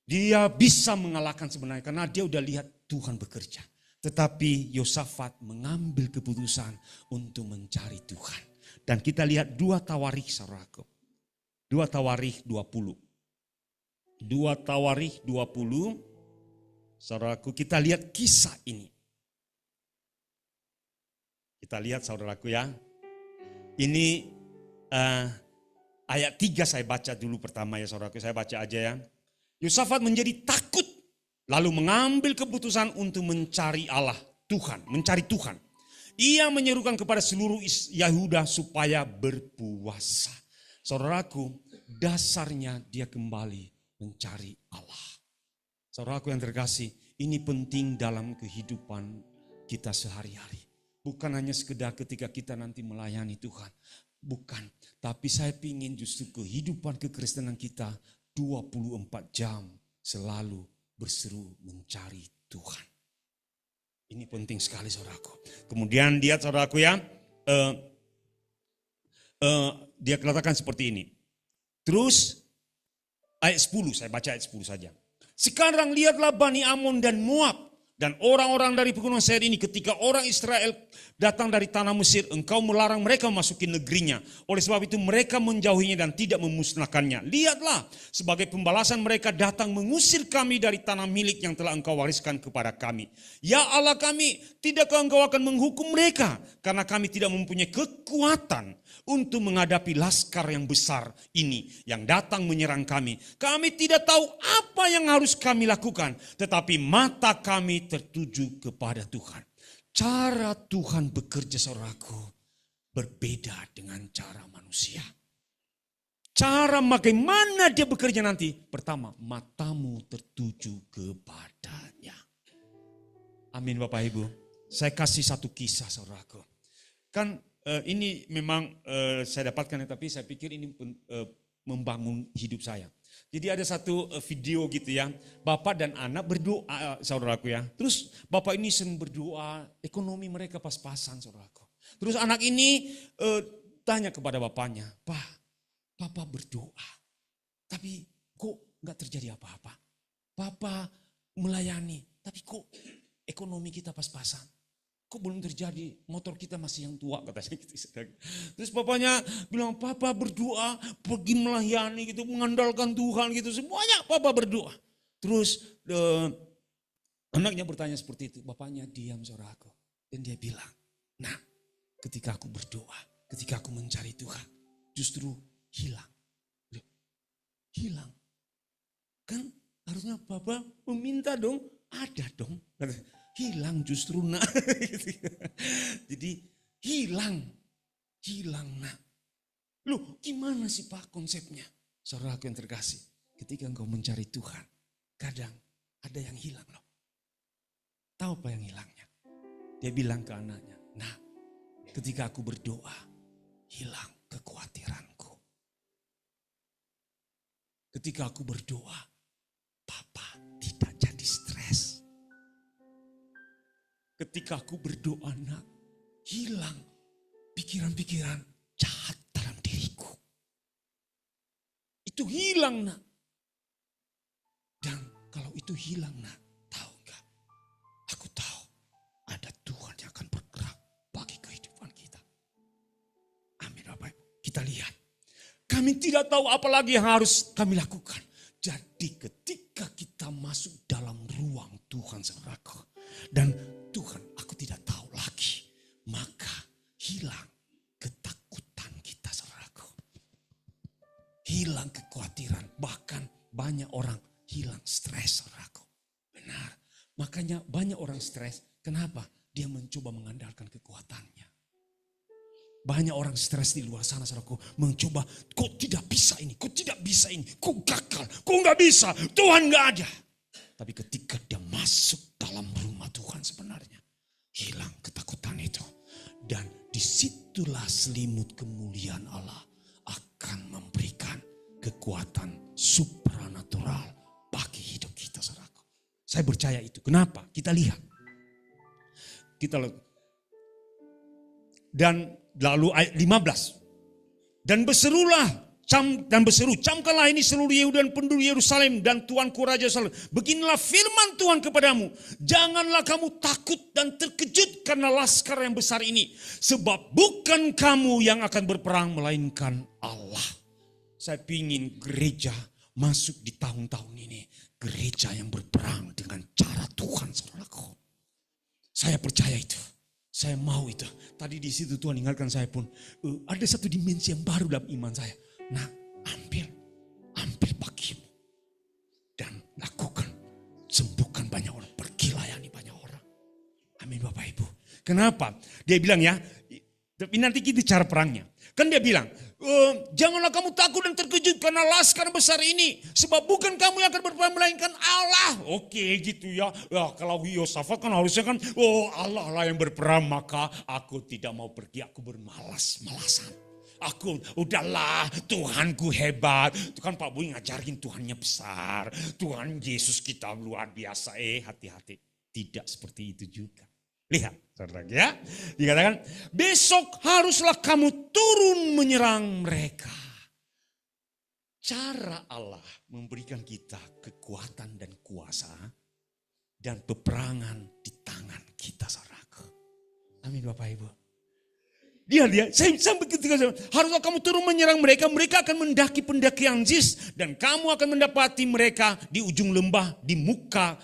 Dia bisa mengalahkan sebenarnya karena dia udah lihat Tuhan bekerja. Tetapi Yosafat mengambil keputusan untuk mencari Tuhan. Dan kita lihat 2 Tawarikh, saudaraku. 2 Tawarikh 20. 2 Tawarikh 20. Saudaraku, kita lihat kisah ini. Kita lihat, saudaraku ya. Ini ayat 3 saya baca dulu pertama ya, saudaraku. Saya baca aja ya. Yosafat menjadi takut. Lalu mengambil keputusan untuk mencari Allah, Tuhan, mencari Tuhan. Ia menyerukan kepada seluruh Yahuda supaya berpuasa. Saudaraku, dasarnya dia kembali mencari Allah. Saudaraku yang terkasih, ini penting dalam kehidupan kita sehari-hari. Bukan hanya sekedar ketika kita nanti melayani Tuhan. Bukan, tapi saya ingin justru kehidupan kekristenan kita 24 jam selalu berseru mencari Tuhan. Ini penting sekali, saudaraku. Kemudian lihat, saudaraku ya, dia katakan seperti ini. Terus ayat 10, saya baca ayat 10 saja. Sekarang lihatlah Bani Amon dan Moab dan orang-orang dari pegunungan Seir ini, ketika orang Israel datang dari tanah Mesir, engkau melarang mereka memasuki negerinya. Oleh sebab itu mereka menjauhinya dan tidak memusnahkannya. Lihatlah, sebagai pembalasan mereka datang mengusir kami dari tanah milik yang telah engkau wariskan kepada kami. Ya Allah kami, tidakkah engkau akan menghukum mereka? Karena kami tidak mempunyai kekuatan untuk menghadapi laskar yang besar ini yang datang menyerang kami. Kami tidak tahu apa yang harus kami lakukan, tetapi mata kami tertuju kepada Tuhan. Cara Tuhan bekerja, saudaraku, berbeda dengan cara manusia. Cara bagaimana dia bekerja nanti? Pertama, matamu tertuju kepadanya. Amin, Bapak Ibu. Saya kasih satu kisah, saudaraku. Kan ini memang saya dapatkan, tapi saya pikir ini membangun hidup saya. Jadi ada satu video gitu ya, bapak dan anak berdoa, saudaraku ya. Terus bapak ini sering berdoa, ekonomi mereka pas-pasan, saudaraku. Terus anak ini tanya kepada bapaknya, Papa berdoa, tapi kok nggak terjadi apa-apa. Papa melayani, tapi kok ekonomi kita pas-pasan. Kok belum terjadi, motor kita masih yang tua katanya gitu. Terus papanya bilang, Papa berdoa, pergi melayani gitu, mengandalkan Tuhan gitu, semuanya Papa berdoa. Terus anaknya bertanya seperti itu, bapaknya diam, saudaraku. Dan dia bilang, nah ketika aku berdoa, ketika aku mencari Tuhan, justru hilang. Hilang. Kan harusnya Papa meminta dong, ada dong. Hilang justru nak. Jadi hilang nak. Loh gimana sih Pak konsepnya? Saudaraku yang terkasih, ketika engkau mencari Tuhan, kadang ada yang hilang loh. Tahu apa yang hilangnya? Dia bilang ke anaknya, nah ketika aku berdoa, hilang kekhawatiranku. Ketika aku berdoa, Papa tidak jadi stres. Ketika aku berdoa, nak, hilang pikiran-pikiran jahat dalam diriku. Itu hilang, nak. Dan kalau itu hilang, nak, tahu enggak? Aku tahu ada Tuhan yang akan bergerak bagi kehidupan kita. Amin, Bapak. Kita lihat. Kami tidak tahu apa lagi yang harus kami lakukan. Jadi ketika kita masuk dalam ruang Tuhan, saudaraku, dan Tuhan, aku tidak tahu lagi, maka hilang ketakutan kita, saudaraku. Hilang kekhawatiran, bahkan banyak orang hilang stres, saudaraku. Benar, makanya banyak orang stres. Kenapa? dia mencoba mengandalkan kekuatannya. Banyak orang stres di luar sana, saudaraku, mencoba, kok tidak bisa ini, kok tidak bisa ini, kok gagal, kok nggak bisa, Tuhan nggak ada. Tapi ketika dia masuk dalam rumah Tuhan sebenarnya, hilang ketakutan itu. Dan disitulah selimut kemuliaan Allah akan memberikan kekuatan supranatural bagi hidup kita, saudaraku. Saya percaya itu. Kenapa? Kita lihat. Dan lalu ayat 15. Dan berseru, camkanlah ini seluruh Yehuda dan penduduk Yerusalem dan tuanku Raja Salem. Beginilah firman Tuhan kepadamu. Janganlah kamu takut dan terkejut karena laskar yang besar ini. Sebab bukan kamu yang akan berperang melainkan Allah. Saya ingin gereja masuk di tahun-tahun ini. Gereja yang berperang dengan cara Tuhan, saudaraku. Saya percaya itu. Saya mau itu. Tadi di situ Tuhan ingatkan saya pun. Ada satu dimensi yang baru dalam iman saya. Nah, ambil bagimu. Dan lakukan. Sembuhkan banyak orang. Pergi layani banyak orang. Amin Bapak Ibu. Kenapa? Dia bilang ya. Tapi nanti kita cara perangnya. Kan dia bilang. Janganlah kamu takut dan terkejut karena laskar besar ini. Sebab bukan kamu yang akan berperang melainkan Allah. Oke gitu ya. Kalau Yosafat kan harusnya kan. Allah lah yang berperang. Maka aku tidak mau pergi. Aku bermalas-malasan. Aku udahlah Tuhanku hebat. Itu kan Pak Boy ngajarin Tuhannya besar. Tuhan Yesus kita luar biasa. Hati-hati. Tidak seperti itu juga. Lihat, saudara ya. Dikatakan, besok haruslah kamu turun menyerang mereka. Cara Allah memberikan kita kekuatan dan kuasa dan peperangan di tangan kita, saudaraku. Amin Bapak Ibu. Saya begitu, haruslah kamu turun menyerang mereka. Mereka akan mendaki pendakian Ziz. Dan kamu akan mendapati mereka di ujung lembah, di muka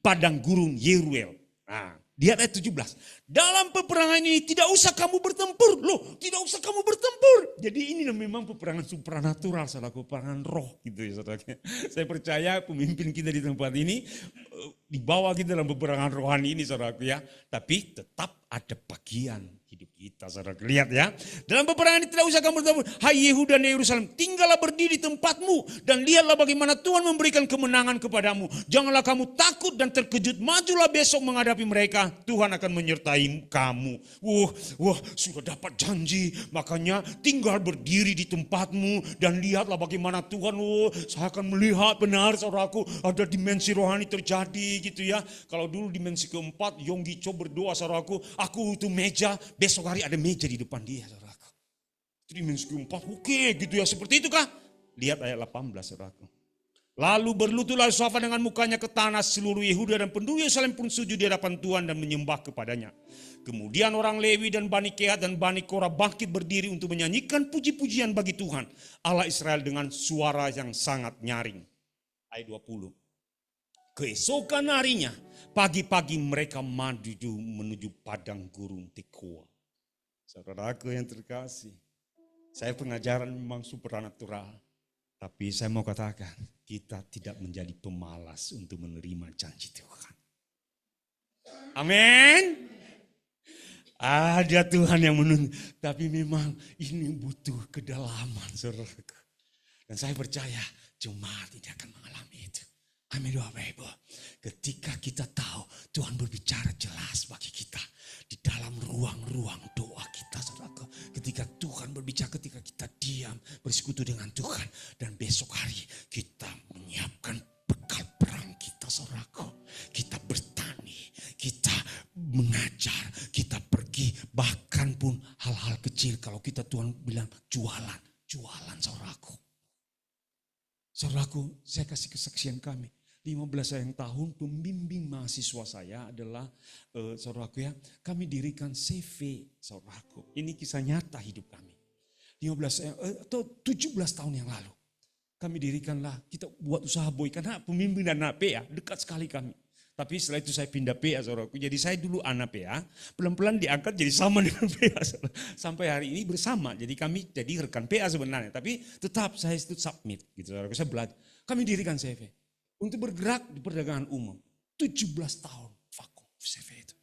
padang gurun Yeruel. Nah. Di ayat 17. Dalam peperangan ini tidak usah kamu bertempur. Tidak usah kamu bertempur. Jadi ini memang peperangan supranatural, saudaraku, peperangan roh gitu ya, saudara. Saya percaya pemimpin kita di tempat ini dibawa kita dalam peperangan rohani ini, saudaraku ya. Tapi tetap ada bagian hidup kita, saudara. Lihat ya. Dalam peperangan ini tidak usah kamu bertempur. Hai Yehuda dan Yerusalem, tinggallah berdiri di tempatmu dan lihatlah bagaimana Tuhan memberikan kemenangan kepadamu. Janganlah kamu takut dan terkejut. Majulah besok menghadapi mereka. Tuhan akan menyertai kamu. Sudah dapat janji. Makanya tinggal berdiri di tempatmu dan lihatlah bagaimana Tuhan. Saya akan melihat benar, saudaraku, ada dimensi rohani terjadi gitu ya. Kalau dulu dimensi keempat, Yonggi Cho berdoa, saudaraku, aku itu meja, besok hari ada meja di depan dia, saudaraku. Itu dimensi keempat, oke gitu ya, seperti itu kah? Lihat ayat 18, saudaraku. Lalu berlututlah Yosafat dengan mukanya ke tanah, seluruh Yehuda dan penduduk Yerusalem pun sujud di hadapan Tuhan dan menyembah kepadanya. Kemudian orang Lewi dan Bani Kehat dan Bani Korah bangkit berdiri untuk menyanyikan puji-pujian bagi Tuhan Allah Israel dengan suara yang sangat nyaring. Ayat 20. Keesokan harinya, pagi-pagi mereka maju menuju padang gurun Tekoa. Saudaraku yang terkasih, saya pengajaran memang supernatural. Tapi saya mau katakan, kita tidak menjadi pemalas untuk menerima janji Tuhan. Amin. Ada Tuhan yang menuntut, tapi memang ini butuh kedalaman, saudaraku. Dan saya percaya jemaat tidak akan mengalami itu. Amin Bapak Ibu. Ketika kita tahu Tuhan berbicara jelas bagi kita di dalam ruang-ruang doa kita, saudaraku. Ketika Tuhan berbicara, ketika kita diam bersekutu dengan Tuhan, dan besok hari kita menyiapkan bekal perang kita, saudaraku. Kita bertani, kita mengajar, kita pergi, bahkan pun hal-hal kecil. Kalau kita Tuhan bilang jualan, saudaraku. Saudaraku, saya kasih kesaksian kami. 15 tahun pembimbing mahasiswa saya adalah saudaraku ya, kami dirikan CV, saudaraku. Ini kisah nyata hidup kami. 17 tahun yang lalu kami dirikanlah, kita buat usaha boy, karena pembimbing dan anak PA dekat sekali kami. Tapi setelah itu saya pindah PA, saudaraku. Jadi saya dulu anak PA, pelan-pelan diangkat jadi sama dengan PA. Sampai hari ini bersama. Jadi kami jadi rekan PA sebenarnya. Tapi tetap saya itu submit gitu, saudaraku. Saya belajar. Kami dirikan CV untuk bergerak di perdagangan umum. 17 tahun vakum CV itu.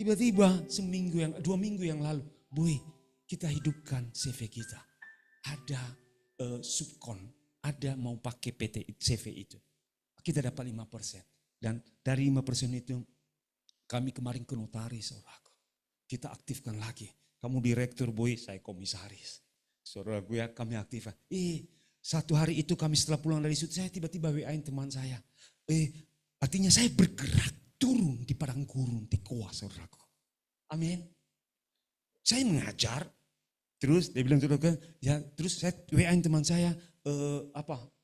Tiba-tiba 2 minggu yang lalu, boy, kita hidupkan CV kita. Ada subkon, ada mau pakai PT CV itu. Kita dapat 5%. Dan dari 5% itu kami kemarin ke notaris, saudaraku. Kita aktifkan lagi. Kamu direktur, boy, saya komisaris. Saudaraku ya, kami aktifkan. Satu hari itu kami setelah pulang dari situ, saya tiba-tiba WA-in teman saya. Artinya saya bergerak turun di padang gurun Tekoa, saudaraku. Amin. Saya mengajar, terus dia bilang, saudaraku, ya, terus saya WA-in teman saya,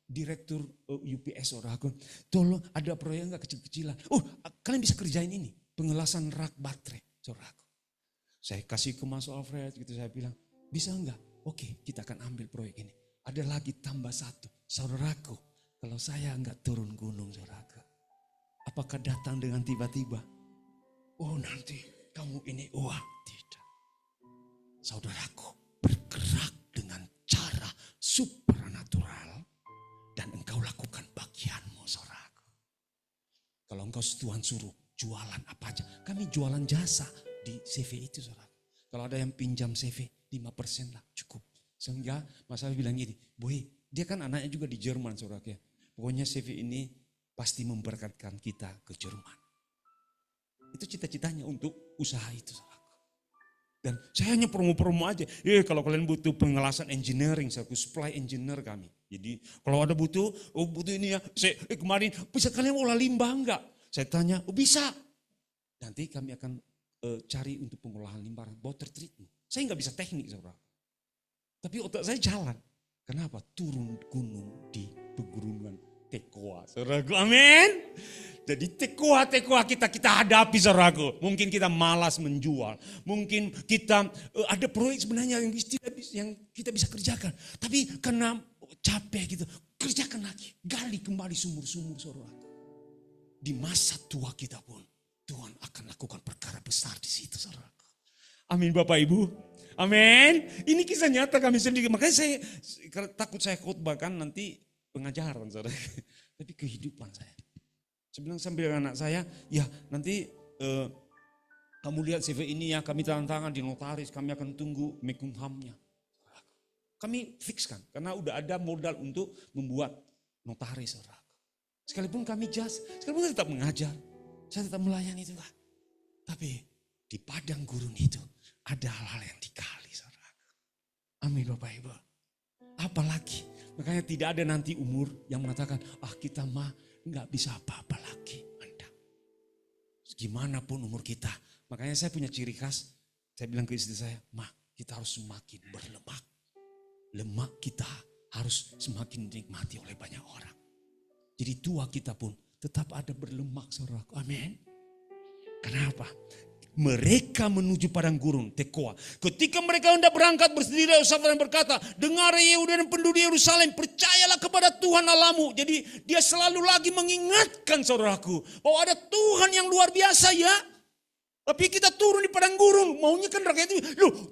direktur UPS, saudaraku. Tolong ada proyek enggak kecil-kecilan. Kalian bisa kerjain ini, pengelasan rak baterai, saudaraku. Saya kasih ke Mas Alfred gitu, saya bilang, bisa enggak? Oke, kita akan ambil proyek ini. Ada lagi tambah 1, saudaraku. Kalau saya enggak turun gunung, saudaraku, apakah datang dengan tiba-tiba? Nanti kamu ini uang. Tidak. Saudaraku, bergerak dengan cara supranatural dan engkau lakukan bagianmu, saudaraku. Kalau engkau Tuhan suruh jualan apa aja. Kami jualan jasa di CV itu, saudaraku. Kalau ada yang pinjam CV 5% lah cukup. Sehingga Mas Alfi bilang gini, boy, dia kan anaknya juga di Jerman, saudaraku ya. Pokoknya CV ini pasti memberkatkan kita ke Jerman. Itu cita-citanya untuk usaha itu, saudaraku. Dan saya hanya promo-promo aja. Kalau kalian butuh pengelasan engineering, saya supply engineer kami. Jadi kalau ada butuh ini ya. Kemarin, bisa kalian olah limbah enggak? Saya tanya, bisa. Nanti kami akan cari untuk pengolahan limbah, water treatment. Saya enggak bisa teknik, saudara. Tapi otak saya jalan. Kenapa? Turun gunung di pegunungan Tekoa, saudaraku. Amin. Jadi Tekoa kita hadapi, saudaraku. Mungkin kita malas menjual. Mungkin kita ada proyek sebenarnya yang kita bisa kerjakan. Tapi karena capek gitu, kerjakan lagi. Gali kembali sumur-sumur, saudaraku. Di masa tua kita pun Tuhan akan lakukan perkara besar di situ, saudaraku. Amin, Bapak Ibu. Amin. Ini kisah nyata kami sendiri. Makanya saya takut saya khotbahkan nanti pengajaran, saudara. Tapi kehidupan saya. Saya bilang sambil anak saya, ya nanti kamu lihat CV ini ya, kami tanda tangan di notaris, kami akan tunggu mekumhamnya. Kami fixkan, karena udah ada modal untuk membuat notaris, saudara. Sekalipun kami sekalipun saya tetap mengajar, saya tetap melayani itu lah. Tapi di padang gurun itu ada hal-hal yang digali, saudara. Amin, Bapak Ibu. Apalagi, makanya tidak ada nanti umur yang mengatakan, kita mah nggak bisa apa-apa lagi. Anda, gimana pun umur kita. Makanya saya punya ciri khas, saya bilang ke istri saya, kita harus semakin berlemak. Lemak kita harus semakin dinikmati oleh banyak orang. Jadi tua kita pun tetap ada berlemak, saudaraku. Amin. Kenapa? Mereka menuju padang gurun Tekoa. Ketika mereka hendak berangkat, berdiri Yosafat dan berkata, dengar Yehuda dan penduduk Yerusalem, percayalah kepada Tuhan Allahmu. Jadi dia selalu lagi mengingatkan, saudaraku, bahwa ada Tuhan yang luar biasa ya. Tapi kita turun di padang gurun, maunya kan rakyat itu,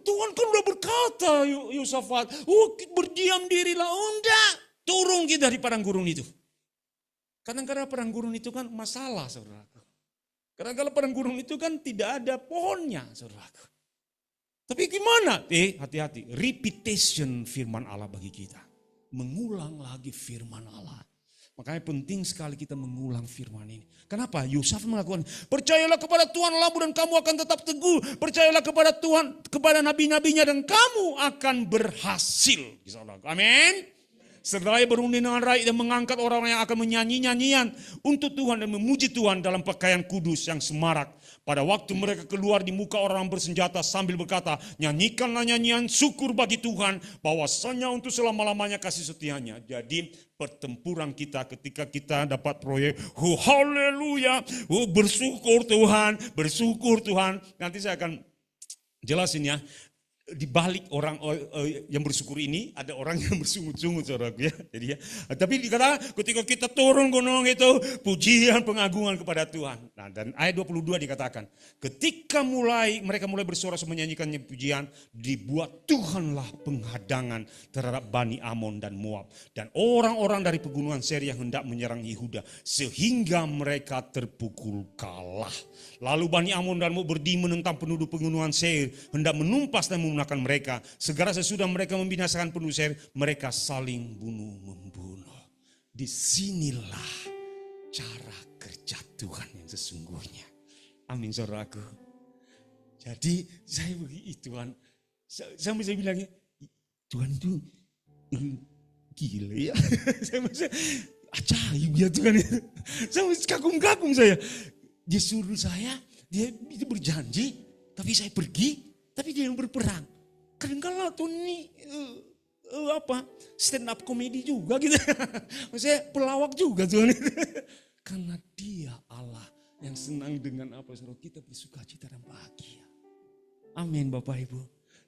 Tuhan kan udah berkata, Yosafat, berdiam dirilah. Enggak, turun kita di padang gurun itu. Kadang-kadang padang gurun itu kan masalah, saudaraku. Kadang-kadang padang gurun itu kan tidak ada pohonnya, saudaraku. Tapi gimana? Hati-hati, repetition firman Allah bagi kita. Mengulang lagi firman Allah. Makanya penting sekali kita mengulang firman ini. Kenapa? Yusuf melakukan, percayalah kepada Tuhan Allahmu dan kamu akan tetap teguh. Percayalah kepada Tuhan, kepada nabi-nabinya dan kamu akan berhasil. Amin. Setelah berunding dengan rakyat dan mengangkat orang-orang yang akan menyanyi nyanyian untuk Tuhan dan memuji Tuhan dalam pakaian kudus yang semarak. Pada waktu mereka keluar di muka orang bersenjata sambil berkata, nyanyikanlah nyanyian syukur bagi Tuhan, bahwasanya untuk selama-lamanya kasih setianya. Jadi pertempuran kita ketika kita dapat proyek, haleluya, bersyukur Tuhan. Nanti saya akan jelasin ya. di balik orang yang bersyukur ini ada orang yang bersungut-sungut, saudaraku ya. Jadi ya, tapi dikatakan ketika kita turun gunung itu pujian pengagungan kepada Tuhan. Nah, dan ayat 22 dikatakan, ketika mereka mulai bersorak menyanyikannya pujian, dibuat Tuhanlah penghadangan terhadap Bani Amon dan Moab dan orang-orang dari pegunungan Seir yang hendak menyerang Yehuda sehingga mereka terpukul kalah. Lalu Bani Amon dan Moab berdiri menentang penduduk pegunungan Seir, hendak menumpas dan memusnahkan mereka. Segera sesudah mereka membinasakan penduduk Seir, mereka saling bunuh-membunuh. Disinilah cara kerja Tuhan yang sesungguhnya. Amin, saudaraku. Jadi saya begitu Tuhan, saya bisa bilangnya, Tuhan itu gila ya. Saya masih ajaib ya Tuhan itu. Saya masih kagum-kagum saya. Dia suruh saya, dia itu berjanji, tapi saya pergi, tapi dia yang berperang. Kadang-kadang Tuhan ini stand up comedy juga gitu. Maksudnya pelawak juga Tuhan itu. Karena dia Allah yang senang dengan apa, saudara, kita bersuka cita dan bahagia. Amin Bapak Ibu.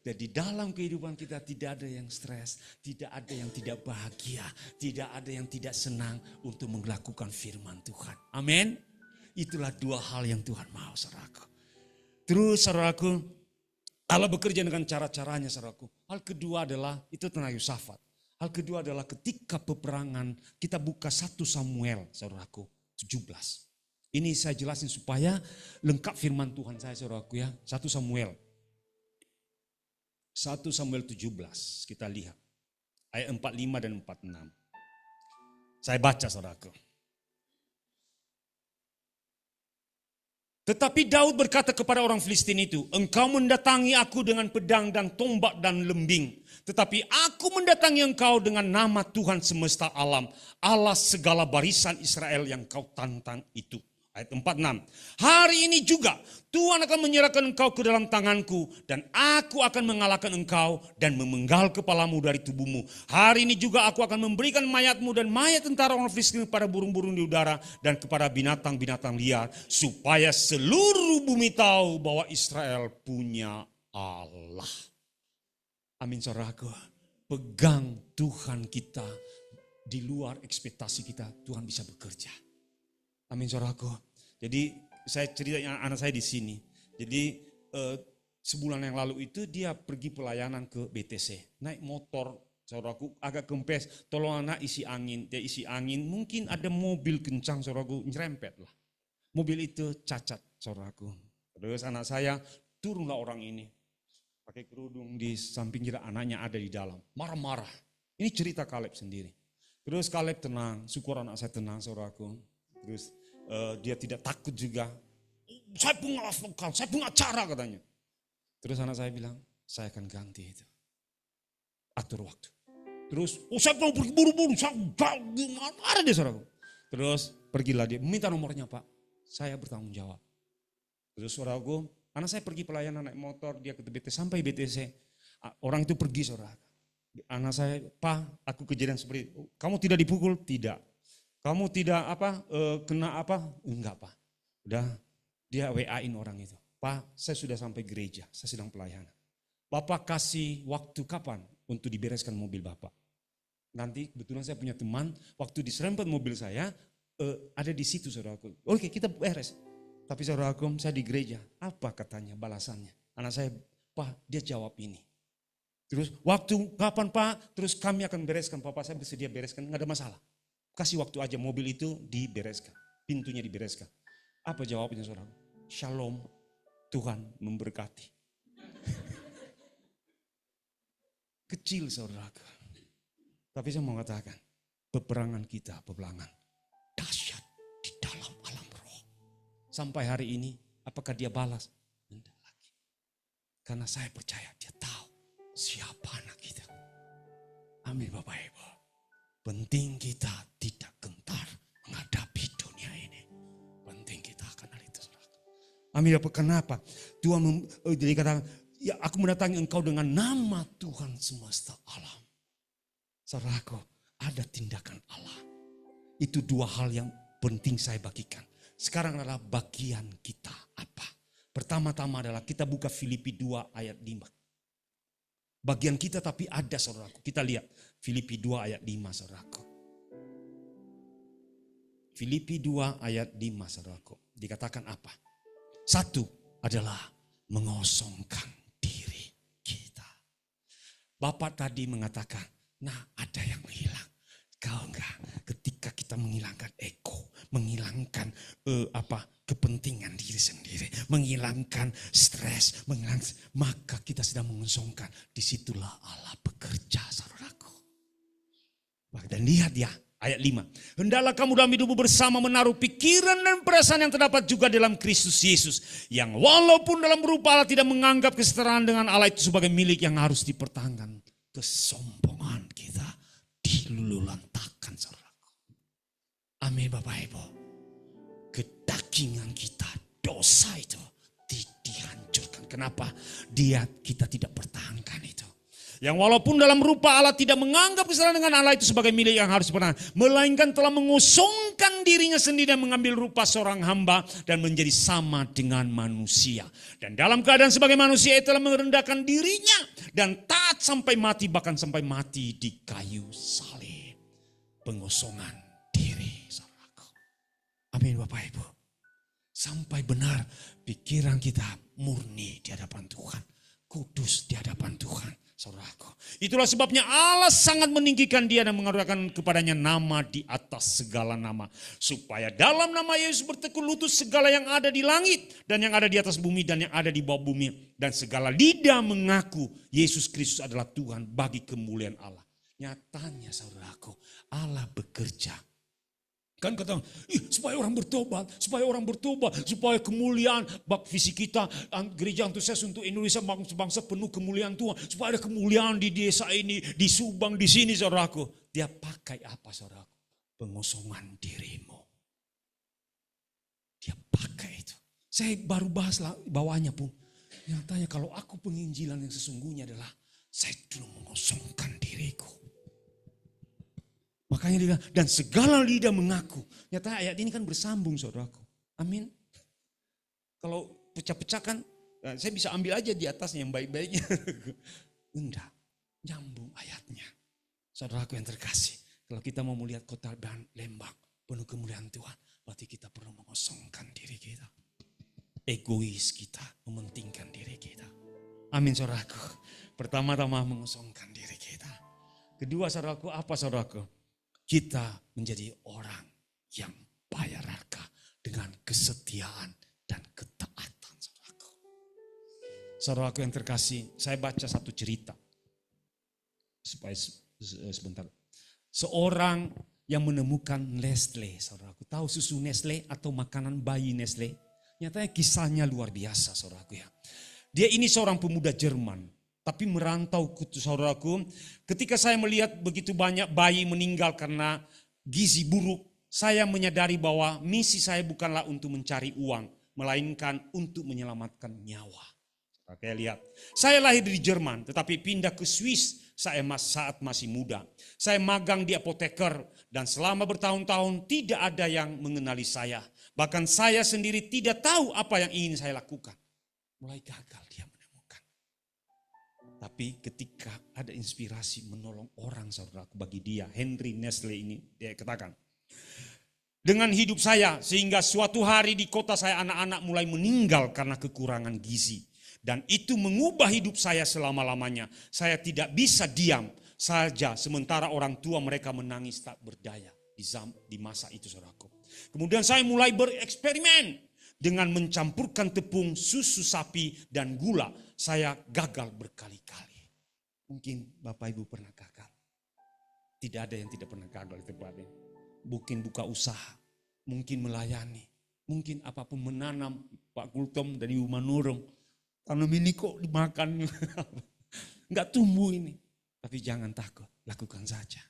Jadi dalam kehidupan kita tidak ada yang stres, tidak ada yang tidak bahagia, tidak ada yang tidak senang untuk melakukan firman Tuhan. Amin. Itulah dua hal yang Tuhan mau, saudaraku. Terus saudaraku, Allah bekerja dengan cara-caranya, saudaraku. Hal kedua adalah, itu tentang Yosafat. Hal kedua adalah ketika peperangan, kita buka 1 Samuel, saudaraku, 17. Ini saya jelasin supaya lengkap firman Tuhan saya, saudaraku ya. 1 Samuel 17, kita lihat. Ayat 45 dan 46. Saya baca, saudaraku. Tetapi Daud berkata kepada orang Filistin itu, engkau mendatangi aku dengan pedang dan tombak dan lembing. Tetapi aku mendatangi engkau dengan nama Tuhan semesta alam, Allah segala barisan Israel yang kau tantang itu. Ayat 46. Hari ini juga Tuhan akan menyerahkan engkau ke dalam tanganku dan aku akan mengalahkan engkau dan memenggal kepalamu dari tubuhmu. Hari ini juga aku akan memberikan mayatmu dan mayat tentara orang Filistin kepada burung-burung di udara dan kepada binatang-binatang liar supaya seluruh bumi tahu bahwa Israel punya Allah. Amin, saudaraku. Pegang Tuhan kita di luar ekspektasi kita, Tuhan bisa bekerja. Amin, saudaraku. Jadi saya cerita anak saya di sini. Jadi sebulan yang lalu itu dia pergi pelayanan ke BTC. Naik motor, saudaraku, agak kempes. Tolong anak isi angin. Dia isi angin, mungkin ada mobil kencang, saudaraku, nyerempet lah. Mobil itu cacat, saudaraku. Terus anak saya, turunlah orang ini. Pakai kerudung, di samping kira anaknya ada di dalam. Marah-marah. Ini cerita Kaleb sendiri. Terus Kaleb tenang, syukur anak saya tenang, saudaraku. Terus dia tidak takut juga. Saya punya cara katanya. Terus anak saya bilang, saya akan ganti itu. Atur waktu. Terus, saya mau pergi buru-buru, saya ada dia saudaraku. Terus pergilah dia, minta nomornya Pak. Saya bertanggung jawab. Terus saudaraku, anak saya pergi pelayanan naik motor, dia ke BTC, sampai BTC. Orang itu pergi saudara. Anak saya, Pak, aku kejadian seperti itu. Kamu tidak dipukul? Tidak. Kamu tidak kena apa? Enggak Pak. Udah dia WA-in orang itu. Pak, saya sudah sampai gereja, saya sedang pelayanan. Bapak kasih waktu kapan untuk dibereskan mobil Bapak? Nanti kebetulan saya punya teman, waktu diserempet mobil saya, ada di situ saudaraku. Oke, kita beres. Tapi saudaraku, saya di gereja. Apa katanya balasannya? Anak saya, Pak, dia jawab ini. Terus waktu kapan Pak? Terus kami akan bereskan. Papa saya bersedia bereskan, nggak ada masalah. Kasih waktu aja, mobil itu dibereskan. Pintunya dibereskan. Apa jawabnya saudara? Shalom, Tuhan memberkati. Kecil saudara. Tapi saya mau katakan, peperangan kita, peperangan dahsyat di dalam alam roh. Sampai hari ini, apakah dia balas? Tidak lagi. Karena saya percaya dia tahu siapa anak kita. Amin Bapak Ibu. Penting kita tidak gentar menghadapi dunia ini. Penting kita kenal itu. Amin. Kenapa? Tuhan jadi katakan, ya aku mendatangi engkau dengan nama Tuhan semesta alam. Saudaraku, ada tindakan Allah. Itu dua hal yang penting saya bagikan. Sekarang adalah bagian kita apa? Pertama-tama adalah kita buka Filipi 2 ayat 5. bagian kita tapi ada saudaraku. Kita lihat Filipi 2 ayat 5 saudaraku. Filipi 2 ayat 5 saudaraku. Dikatakan apa? Satu adalah mengosongkan diri kita. Bapak tadi mengatakan, nah ada yang menghilang. Kau enggak, ketika kita menghilangkan ego, menghilangkan kepentingan diri sendiri, menghilangkan stres, maka kita sedang mengosongkan. Disitulah Allah bekerja, saudaraku. Dan lihat ya, ayat 5. Hendaklah kamu dalam hidupmu bersama menaruh pikiran dan perasaan yang terdapat juga dalam Kristus Yesus. Yang walaupun dalam rupa Allah tidak menganggap kesetaraan dengan Allah itu sebagai milik yang harus dipertahankan. Kesombongan kita dilululantakkan, saudaraku. Amin Bapak Ibu. Kedagingan kita, dosa itu dihancurkan. Kenapa? Kita tidak pertahankan itu. Yang walaupun dalam rupa Allah tidak menganggap kesalahan dengan Allah itu sebagai milik yang harus dipertahankan. Melainkan telah mengosongkan dirinya sendiri dan mengambil rupa seorang hamba dan menjadi sama dengan manusia. Dan dalam keadaan sebagai manusia itu telah merendahkan dirinya dan taat sampai mati, bahkan sampai mati di kayu salib. Pengosongan diri, saudaraku. Amin Bapak Ibu. Sampai benar pikiran kita murni di hadapan Tuhan. Kudus di hadapan Tuhan, saudaraku. Itulah sebabnya Allah sangat meninggikan dia dan mengaruniakan kepadanya nama di atas segala nama. Supaya dalam nama Yesus bertekun lutut segala yang ada di langit dan yang ada di atas bumi dan yang ada di bawah bumi. Dan segala lidah mengaku Yesus Kristus adalah Tuhan bagi kemuliaan Allah. Nyatanya saudaraku, Allah bekerja. Kan kata, supaya orang bertobat, supaya kemuliaan bak visi kita, gereja antusias untuk Indonesia, bangsa penuh kemuliaan Tuhan. Supaya ada kemuliaan di desa ini, di Subang, di sini saudaraku. Dia pakai apa saudaraku? Pengosongan dirimu. Dia pakai itu. Saya baru bahas bawahnya pun. Nyatanya kalau aku penginjilan yang sesungguhnya adalah, saya dulu mengosongkan diriku. Makanya dia bilang, dan segala lidah mengaku. Nyata ayat ini kan bersambung saudaraku. Amin. Kalau pecah-pecah kan, saya bisa ambil aja di atasnya yang baik-baiknya. Enggak, nyambung ayatnya. Saudaraku yang terkasih, kalau kita mau melihat kota Lembang penuh kemuliaan Tuhan, berarti kita perlu mengosongkan diri kita. Egois kita, mementingkan diri kita. Amin saudaraku. Pertama-tama mengosongkan diri kita. Kedua saudaraku, apa saudaraku? Kita menjadi orang yang bayar harga dengan kesetiaan dan ketaatan, saudaraku. Saudaraku yang terkasih, saya baca satu cerita. Supaya sebentar. Seorang yang menemukan Nestle, saudaraku. Tahu susu Nestle atau makanan bayi Nestle? Nyatanya kisahnya luar biasa, saudaraku ya. Dia ini seorang pemuda Jerman. Tapi merantau saudaraku, ketika saya melihat begitu banyak bayi meninggal karena gizi buruk, saya menyadari bahwa misi saya bukanlah untuk mencari uang, melainkan untuk menyelamatkan nyawa. Oke, lihat, saya lahir di Jerman, tetapi pindah ke Swiss saat masih muda. Saya magang di apoteker dan selama bertahun-tahun tidak ada yang mengenali saya. Bahkan saya sendiri tidak tahu apa yang ingin saya lakukan. Mulai gagal dia. Tapi ketika ada inspirasi menolong orang saudaraku bagi dia, Henry Nestle ini, dia katakan, dengan hidup saya sehingga suatu hari di kota saya anak-anak mulai meninggal karena kekurangan gizi. Dan itu mengubah hidup saya selama-lamanya. Saya tidak bisa diam saja sementara orang tua mereka menangis tak berdaya di masa itu saudaraku. Kemudian saya mulai bereksperimen dengan mencampurkan tepung, susu sapi dan gula. Saya gagal berkali-kali. Mungkin Bapak Ibu pernah gagal. Tidak ada yang tidak pernah gagal di tempatnya. Mungkin buka usaha, mungkin melayani, mungkin apapun menanam. Pak Kultom dan Ibu Manurung, tanam ini kok dimakan. Enggak tumbuh ini. Tapi jangan takut, lakukan saja.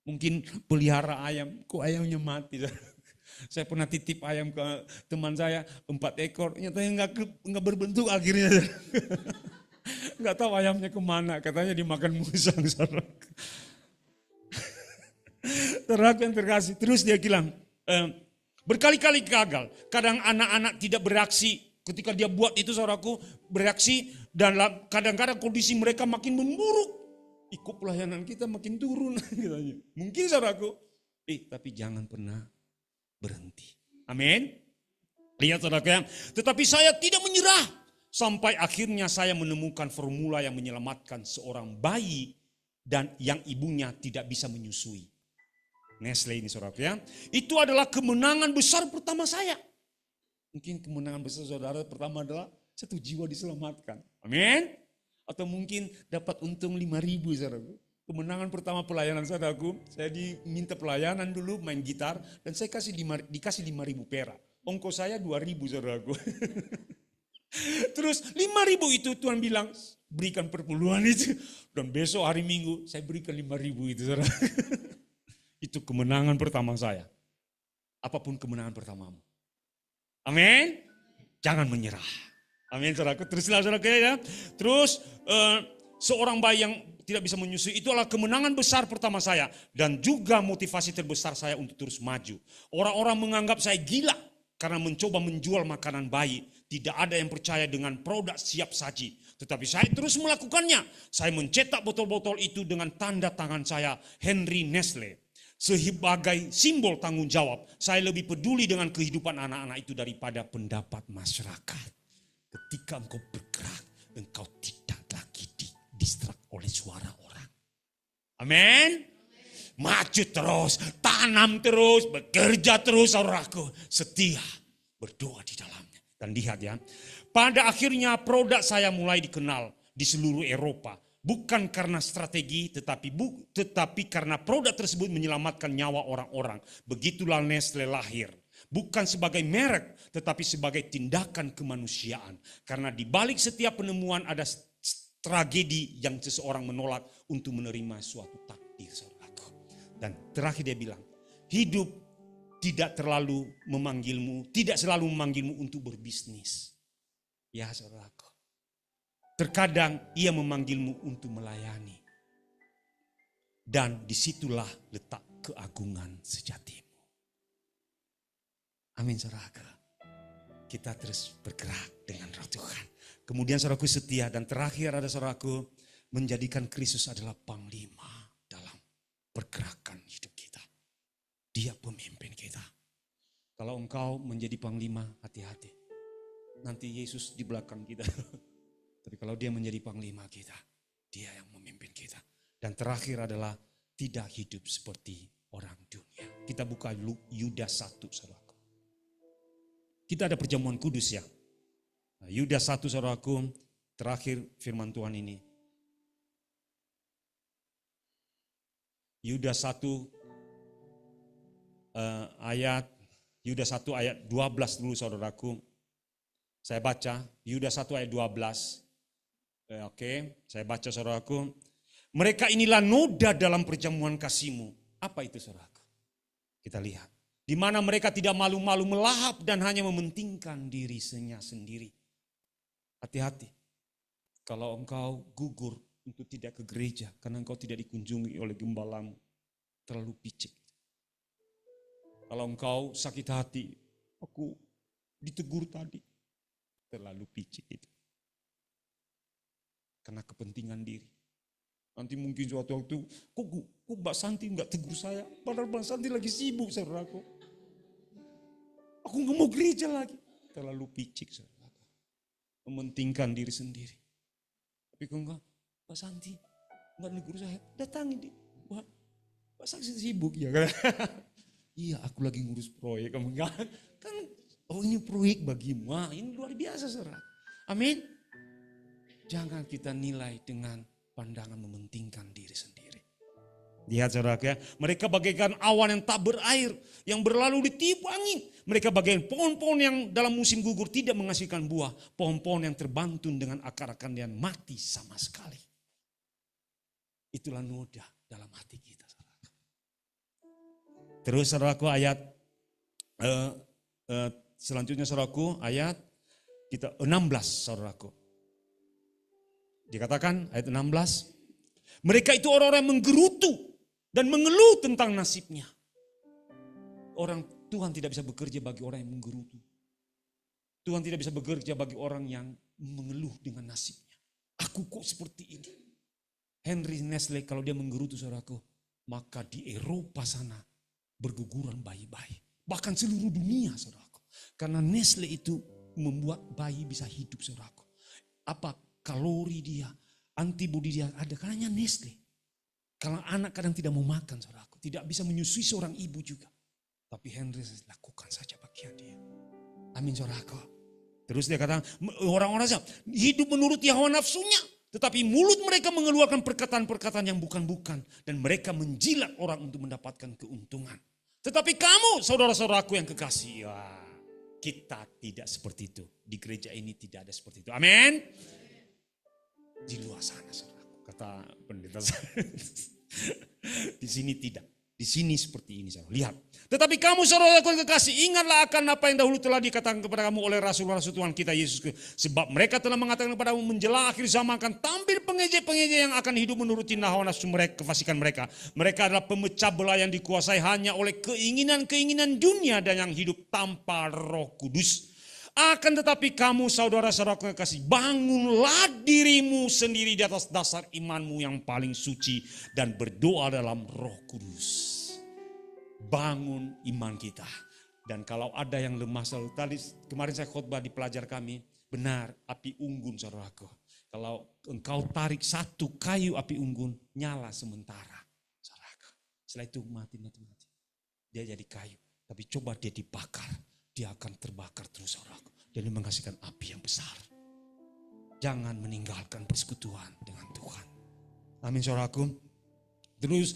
Mungkin pelihara ayam, kok ayamnya mati. Saya pernah titip ayam ke teman saya 4 ekor, nyatanya enggak berbentuk akhirnya. Enggak tahu ayamnya kemana, katanya dimakan musang. Saudaraku yang terkasih, terus dia bilang, berkali-kali gagal. Kadang anak-anak tidak bereaksi ketika dia buat itu saudaraku bereaksi dan kadang-kadang kondisi mereka makin memburuk. Ikut pelayanan kita makin turun. Mungkin saudaraku, tapi jangan pernah berhenti. Amin. Lihat saudaraku ya. Tetapi saya tidak menyerah. Sampai akhirnya saya menemukan formula yang menyelamatkan seorang bayi dan yang ibunya tidak bisa menyusui. Nestle ini saudaraku ya. Itu adalah kemenangan besar pertama saya. Mungkin kemenangan besar saudara pertama adalah 1 jiwa diselamatkan. Amin. Atau mungkin dapat untung 5.000 saudaraku. Kemenangan pertama pelayanan saudaraku. Saya diminta pelayanan dulu main gitar. Dan saya dikasih 5.000 perak. Ongkos saya 2.000 saudaraku. Terus 5.000 itu Tuhan bilang berikan perpuluhan itu. Dan besok hari Minggu saya berikan 5.000 itu saudara. Itu kemenangan pertama saya. Apapun kemenangan pertamamu. Amin. Jangan menyerah. Amin saudaraku. Teruslah saudaraku ya. Terus seorang bayi yang tidak bisa menyusui itu adalah kemenangan besar pertama saya. Dan juga motivasi terbesar saya untuk terus maju. Orang-orang menganggap saya gila karena mencoba menjual makanan bayi. Tidak ada yang percaya dengan produk siap saji. Tetapi saya terus melakukannya. Saya mencetak botol-botol itu dengan tanda tangan saya, Henry Nestle. Sebagai simbol tanggung jawab, saya lebih peduli dengan kehidupan anak-anak itu daripada pendapat masyarakat. Ketika engkau bergerak, engkau tidak lagi didistrak oleh suara orang. Amin. Maju terus, tanam terus, bekerja terus saudaraku. Setia, berdoa di dalamnya. Dan lihat ya, pada akhirnya produk saya mulai dikenal di seluruh Eropa. Bukan karena strategi, tetapi karena produk tersebut menyelamatkan nyawa orang-orang. Begitulah Nestle lahir. Bukan sebagai merek, tetapi sebagai tindakan kemanusiaan. Karena di balik setiap penemuan ada tragedi yang seseorang menolak untuk menerima suatu takdir. Dan terakhir dia bilang, hidup tidak terlalu memanggilmu, tidak selalu memanggilmu untuk berbisnis. Ya saudaraku. Terkadang ia memanggilmu untuk melayani. Dan disitulah letak keagungan sejatimu. Amin saudaraku. Kita terus bergerak dengan roh Tuhan. Kemudian saudaraku setia dan terakhir ada saudaraku menjadikan Kristus adalah panglima dalam pergerakan hidup kita. Dia pemimpin kita. Kalau engkau menjadi panglima, hati-hati. Nanti Yesus di belakang kita. Tapi kalau dia menjadi panglima kita, dia yang memimpin kita. Dan terakhir adalah tidak hidup seperti orang dunia. Kita buka Yudas 1 saudaraku. Kita ada perjamuan kudus ya. Nah, Yudas 1 saudaraku, terakhir firman Tuhan ini. Yudas 1 ayat 12 dulu saudaraku. Saya baca Yudas 1 ayat 12. Oke, saya baca saudaraku. Mereka inilah noda dalam perjamuan kasih-Mu. Apa itu saudaraku? Kita lihat. Di mana mereka tidak malu-malu melahap dan hanya mementingkan dirinya sendiri. Hati-hati. Kalau engkau gugur untuk tidak ke gereja karena engkau tidak dikunjungi oleh gembalamu. Terlalu picik. Kalau engkau sakit hati, aku ditegur tadi. Terlalu picik itu. Karena kepentingan diri. Nanti mungkin suatu waktu, kok Mbak Santi enggak tegur saya? Padahal Mbak Santi lagi sibuk saudaraku. Aku enggak mau gereja lagi. Terlalu picik saudaraku. Mementingkan diri sendiri. Tapi kok enggak, Mbak Santi enggak negur saya. Datangi dia. Mbak Santi sibuk ya kan? Iya, aku lagi ngurus proyek. Kamu enggak kan? Oh ini proyek bagimu. Wah, ini luar biasa saudara. Amin. Jangan kita nilai dengan pandangan mementingkan diri sendiri. Lihat saudara ya, mereka bagaikan awan yang tak berair, yang berlalu ditiup angin. Mereka bagaikan pohon-pohon yang dalam musim gugur tidak menghasilkan buah. Pohon-pohon yang terbantun dengan akar-akar yang mati sama sekali. Itulah noda dalam hati kita. Terus saudaraku ayat selanjutnya saudaraku ayat kita 16 saudaraku. Dikatakan ayat 16. Mereka itu orang-orang yang menggerutu dan mengeluh tentang nasibnya. Orang Tuhan tidak bisa bekerja bagi orang yang menggerutu. Tuhan tidak bisa bekerja bagi orang yang mengeluh dengan nasibnya. Aku kok seperti ini. Henry Nestle kalau dia menggerutu saudaraku, maka di Eropa sana berguguran bayi-bayi. Bahkan seluruh dunia saudaraku. Karena Nestle itu membuat bayi bisa hidup saudaraku. Apa kalori dia, antibodi dia ada karena Nestle. Kalau anak kadang tidak mau makan saudaraku, tidak bisa menyusui seorang ibu juga. Tapi Henry lakukan saja bagian dia. Amin saudaraku. Terus dia kata orang-orang hidup menurut hawa nafsunya. Tetapi mulut mereka mengeluarkan perkataan-perkataan yang bukan-bukan. Dan mereka menjilat orang untuk mendapatkan keuntungan. Tetapi kamu saudara-saudaraku yang kekasih. Wah, kita tidak seperti itu. Di gereja ini tidak ada seperti itu. Amin. Di luar sana saudaraku. Kata pendeta saya. Di sini tidak. Di sini seperti ini saudara. Lihat. Tetapi kamu saudaraku yang kekasih, ingatlah akan apa yang dahulu telah dikatakan kepada kamu oleh Rasul-Rasul Tuhan kita Yesus Kristus. Sebab mereka telah mengatakan kepadamu menjelang akhir zaman akan tampil pengejek-pengejek yang akan hidup menuruti hawa nafsu mereka, kefasikan mereka. Mereka adalah pemecah belah yang dikuasai hanya oleh keinginan-keinginan dunia dan yang hidup tanpa Roh Kudus. Akan tetapi kamu saudara-saudaraku yang kekasih, bangunlah dirimu sendiri di atas dasar imanmu yang paling suci dan berdoa dalam Roh Kudus. Bangun iman kita. Dan kalau ada yang lemah selalu, tadi kemarin saya khotbah di pelajar kami, benar api unggun saudaraku. Kalau engkau tarik satu kayu api unggun, nyala sementara saudaraku. Setelah itu mati. Dia jadi kayu, tapi coba dia dibakar. Dia akan terbakar terus saudaraku. Dan dia menghasilkan api yang besar. Jangan meninggalkan persekutuan dengan Tuhan. Amin saudaraku. Terus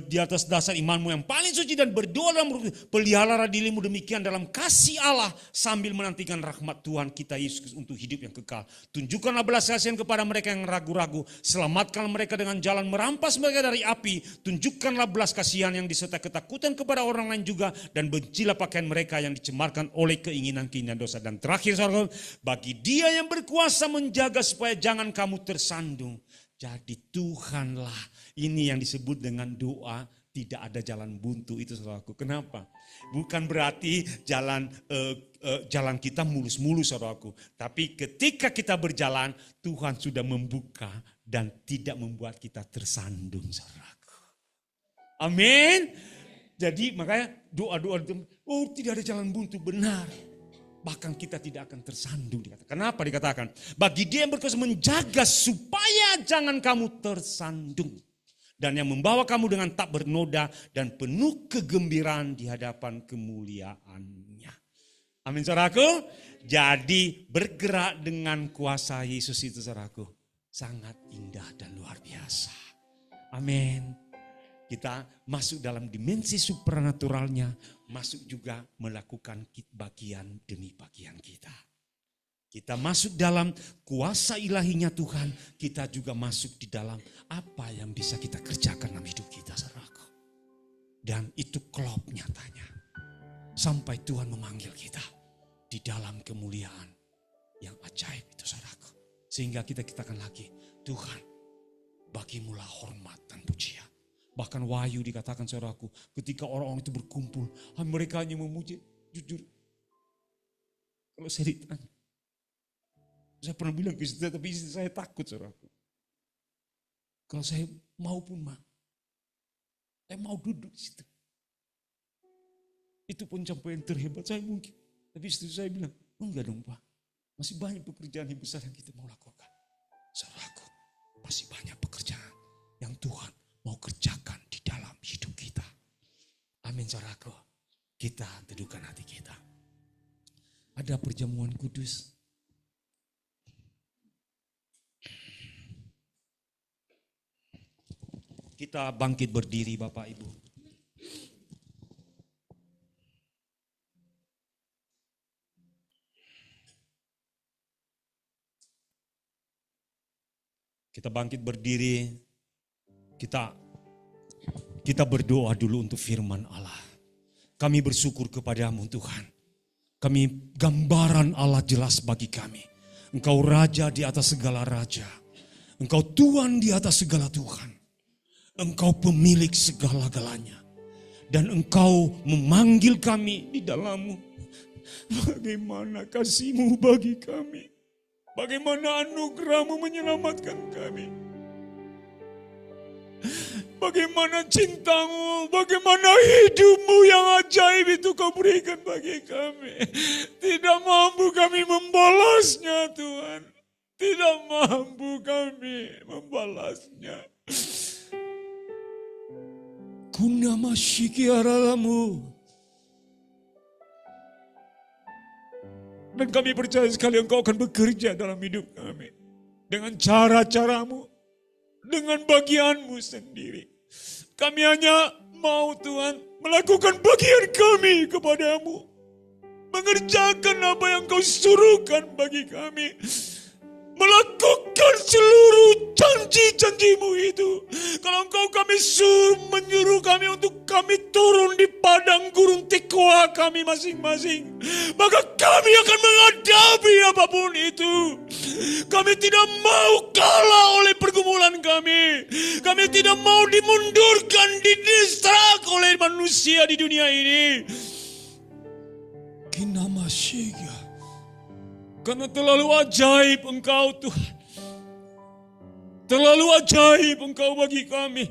di atas dasar imanmu yang paling suci dan berdoa dalam Roh Kudus, pelihara dirimu demikian dalam kasih Allah sambil menantikan rahmat Tuhan kita Yesus untuk hidup yang kekal. Tunjukkanlah belas kasihan kepada mereka yang ragu-ragu. Selamatkanlah mereka dengan jalan merampas mereka dari api. Tunjukkanlah belas kasihan yang disertai ketakutan kepada orang lain juga. Dan bencilah pakaian mereka yang dicemarkan oleh keinginan-keinginan dosa. Dan terakhir saudara, bagi dia yang berkuasa menjaga supaya jangan kamu tersandung. Jadi Tuhanlah, ini yang disebut dengan doa tidak ada jalan buntu itu saudaraku. Kenapa? Bukan berarti jalan kita mulus-mulus saudaraku. Tapi ketika kita berjalan, Tuhan sudah membuka dan tidak membuat kita tersandung saudaraku. Amin. Jadi makanya doa-doa itu, oh tidak ada jalan buntu, benar. Bahkan kita tidak akan tersandung. Kenapa dikatakan? Bagi dia yang berkuasa menjaga supaya jangan kamu tersandung. Dan yang membawa kamu dengan tak bernoda dan penuh kegembiraan di hadapan kemuliaannya. Amin saudaraku. Jadi bergerak dengan kuasa Yesus itu saudaraku. Sangat indah dan luar biasa. Amin. Kita masuk dalam dimensi supranaturalnya, masuk juga melakukan bagian demi bagian kita. Kita masuk dalam kuasa ilahinya Tuhan, kita juga masuk di dalam apa yang bisa kita kerjakan dalam hidup kita, saudaraku. Dan itu klop nyatanya. Sampai Tuhan memanggil kita di dalam kemuliaan yang ajaib itu, saudaraku. Sehingga kita katakan lagi, Tuhan, bagimulah hormat dan pujian. Bahkan Wahyu dikatakan saudaraku, ketika orang-orang itu berkumpul, mereka hanya memuji. Jujur, kalau saya ditanya, saya pernah bilang ke istri, tapi istri saya takut saudaraku. Kalau saya maupun saya mau duduk di situ. Itu pencapaian terhebat saya mungkin. Tapi istri saya bilang, enggak dong Pak, masih banyak pekerjaan yang besar yang kita mau lakukan. Saudaraku, masih banyak pekerjaan yang Tuhan mau kerjakan di dalam hidup kita. Amin saudaraku. Kita teduhkan hati kita. Ada perjamuan kudus. Kita bangkit berdiri Bapak Ibu. Kita bangkit berdiri. Kita berdoa dulu untuk firman Allah. Kami bersyukur kepadamu Tuhan. Kami gambaran Allah jelas bagi kami. Engkau Raja di atas segala Raja. Engkau Tuhan di atas segala Tuhan. Engkau pemilik segala-galanya. Dan Engkau memanggil kami di dalam-Mu. bagaimana kasih-Mu bagi kami. Bagaimana anugerah-Mu menyelamatkan kami. Bagaimana cinta-Mu, bagaimana hidup-Mu yang ajaib itu Kau berikan bagi kami. Tidak mampu kami membalasnya Tuhan. Tidak mampu kami membalasnya. Kuna masyiki aralamu. Dan kami percaya sekali Engkau akan bekerja dalam hidup kami. Dengan cara-cara-Mu. Dengan bagian-Mu sendiri. Kami hanya mau Tuhan melakukan bagian kami kepada-Mu. Mengerjakan apa yang Kau suruhkan bagi kami. Melakukan seluruh janji-janji-Mu itu. Kalau Engkau kami menyuruh kami untuk kami turun di padang gurun Tekoa kami masing-masing. Maka kami akan menghadapi apapun itu. Kami tidak mau kalah oleh pergumulan kami. Kami tidak mau dimundurkan, didistrak oleh manusia di dunia ini. Kinamasiga. Karena terlalu ajaib Engkau Tuhan. Terlalu ajaib Engkau bagi kami.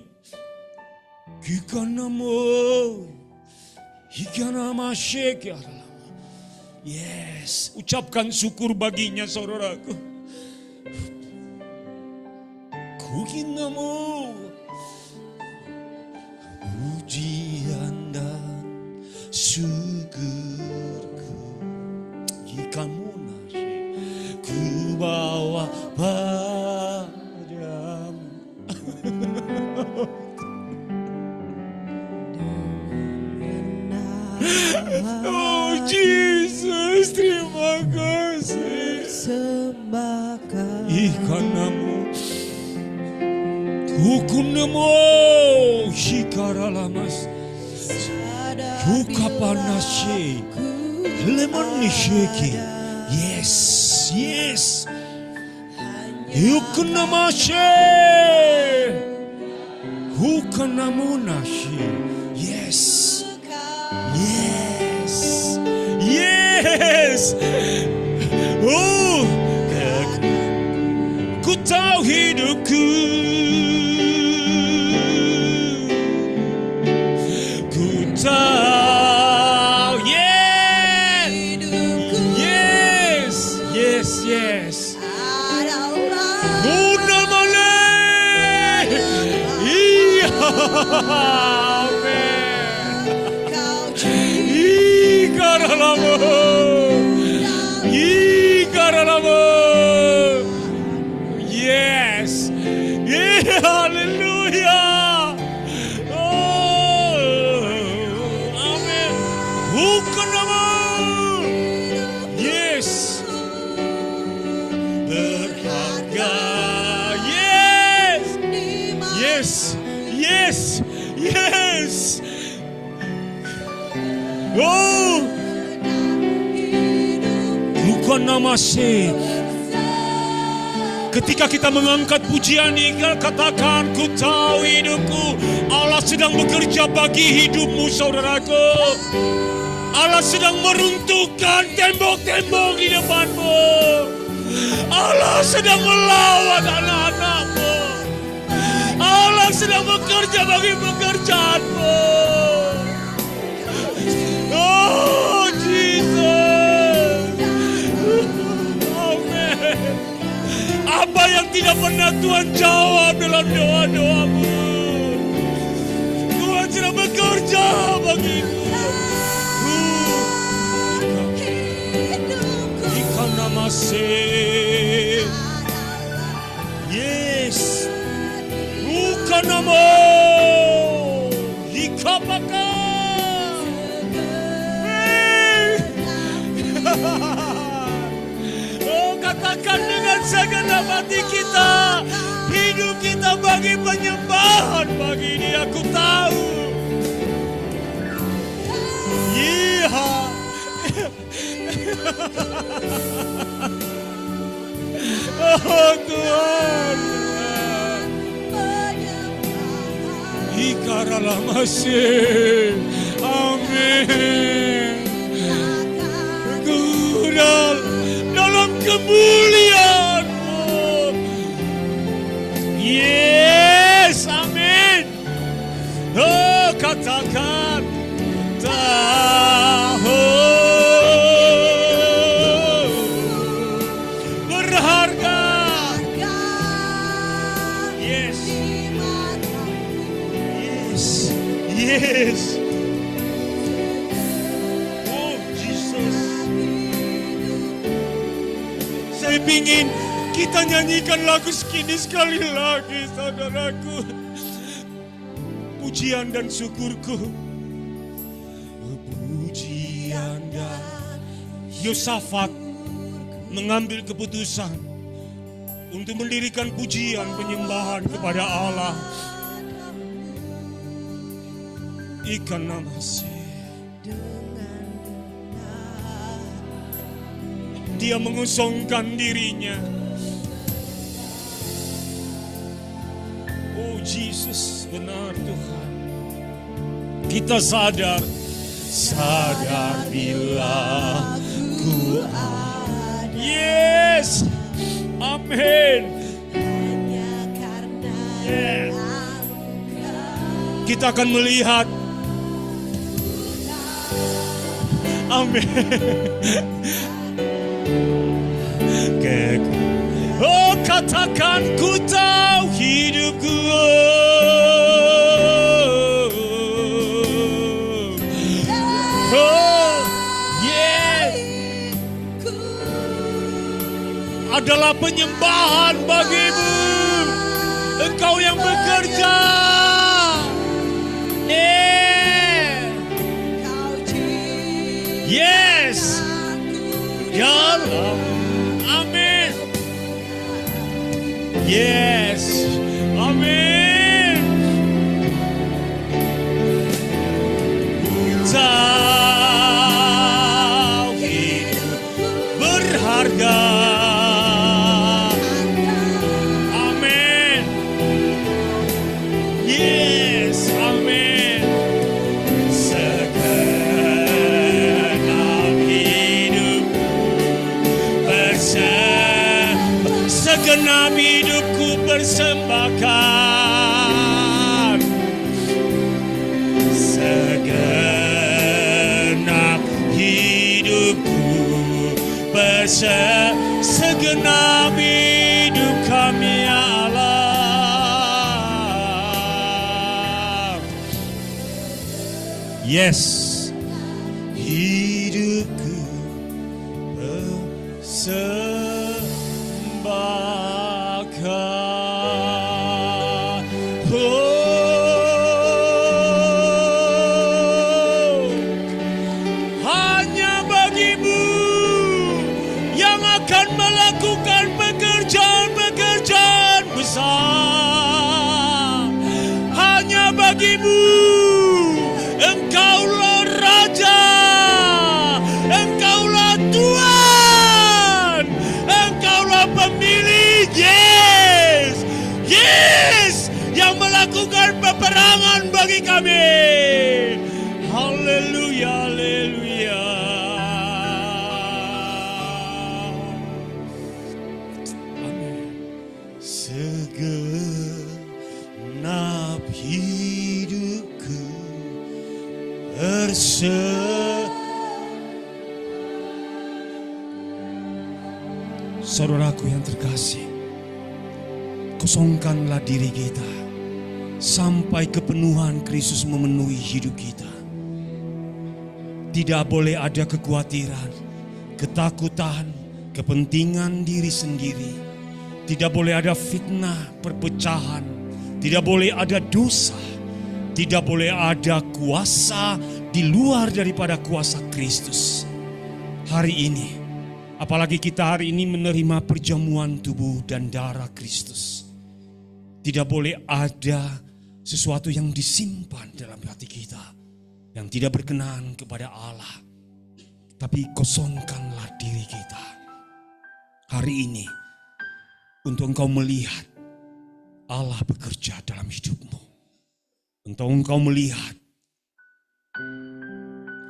Yes, ucapkan syukur baginya saudaraku. Kuginamo pujian dan syukurku. Jikamu ku bawa padamu. Oh Jesus, terima kasih. Ikanamu, hukunamu, shikaralamas, hukapanashe, lemonisheki. Yes, yes. Hukunamashe, hukanamunashe. Yes, yes, yes. Oh, ku tahu hidupku, ku tahu. Yes. Guna male. Amen. Ikaralamu. Yes. Hallelujah. Oh, amen. Hukanamu. Yes. Yes, yes. Oh, bukan nama si. Ketika kita mengangkat pujian ini, katakan, ku tahu hidupku. Allah sedang bekerja bagi hidupmu, saudaraku. Allah sedang meruntuhkan tembok-tembok di depanmu. Allah sedang melawat anak-anakmu. Allah sedang bekerja bagi pekerjaanmu. Oh Jesus. Amen. Apa yang tidak pernah Tuhan jawab dalam doa-doamu, Tuhan sedang bekerja bagimu. Ikan namase. Yes. Bukan nama Ikapaka. Oh, katakan dengan segenap hati kita, hidup kita bagi penyembahan bagi Dia. Aku tahu. Iya. Oh Tuhan. Ikaralah masih. Amin. tinggal dalam kemuliaan-Mu. Yes, amin. Oh, katakan tahu berharga. Yes. Yes. Yes. Oh, Jesus. Saya ingin kita nyanyikan lagu ini sekali lagi, saudaraku. Pujian dan syukurku. Pujian dan Yosafat mengambil keputusan untuk mendirikan pujian penyembahan kepada Allah. Ikan namase. Dia mengosongkan dirinya. Oh Jesus, benar Tuhan. Kita sadar bila ku ada. Yes, amin. Yes. Kita akan melihat. Amin. Oh, katakan ku tahu hidupku. Oh, yes. Adalah penyembahan bagimu. Engkau yang bekerja. Yes. Dalam. Amin. Yes. Amin. Tahu hidup berharga. Amin. Yes. Amin. Segenap hidupku persembahkan. Segenap hidupku segenap hidup kami Allah. Yes. Hidupku persembahkan. Oh, hanya bagimu yang akan melakukan pekerjaan-pekerjaan besar. Hanya bagimu, Engkaulah Raja, Engkaulah Tuhan, Engkaulah pemilik. Yes, yes, yang melakukan peperangan bagi kami. Haleluya, haleluya. Amin. Segenap hidupku Saudaraku yang terkasih, kosongkanlah diri kita sampai kepenuhan Kristus memenuhi hidup kita. Tidak boleh ada kekhawatiran, ketakutan, kepentingan diri sendiri. Tidak boleh ada fitnah, perpecahan. Tidak boleh ada dosa. Tidak boleh ada kuasa di luar daripada kuasa Kristus. Hari ini, apalagi kita hari ini menerima perjamuan tubuh dan darah Kristus. Tidak boleh ada sesuatu yang disimpan dalam hati kita yang tidak berkenan kepada Allah. Tapi kosongkanlah diri kita hari ini untuk engkau melihat Allah bekerja dalam hidupmu. Untuk engkau melihat,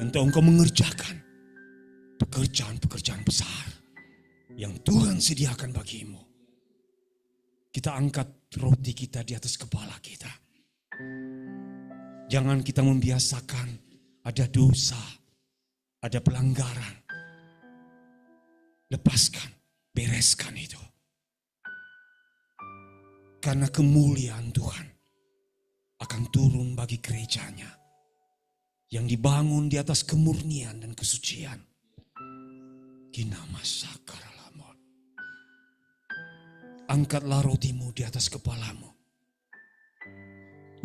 untuk engkau mengerjakan pekerjaan-pekerjaan besar yang Tuhan sediakan bagimu. Kita angkat roti kita di atas kepala kita. Jangan kita membiasakan ada dosa, ada pelanggaran. Lepaskan, bereskan itu. Karena kemuliaan Tuhan akan turun bagi gerejanya yang dibangun di atas kemurnian dan kesucian. Kinama sakaralamon. Angkatlah rotimu di atas kepalamu.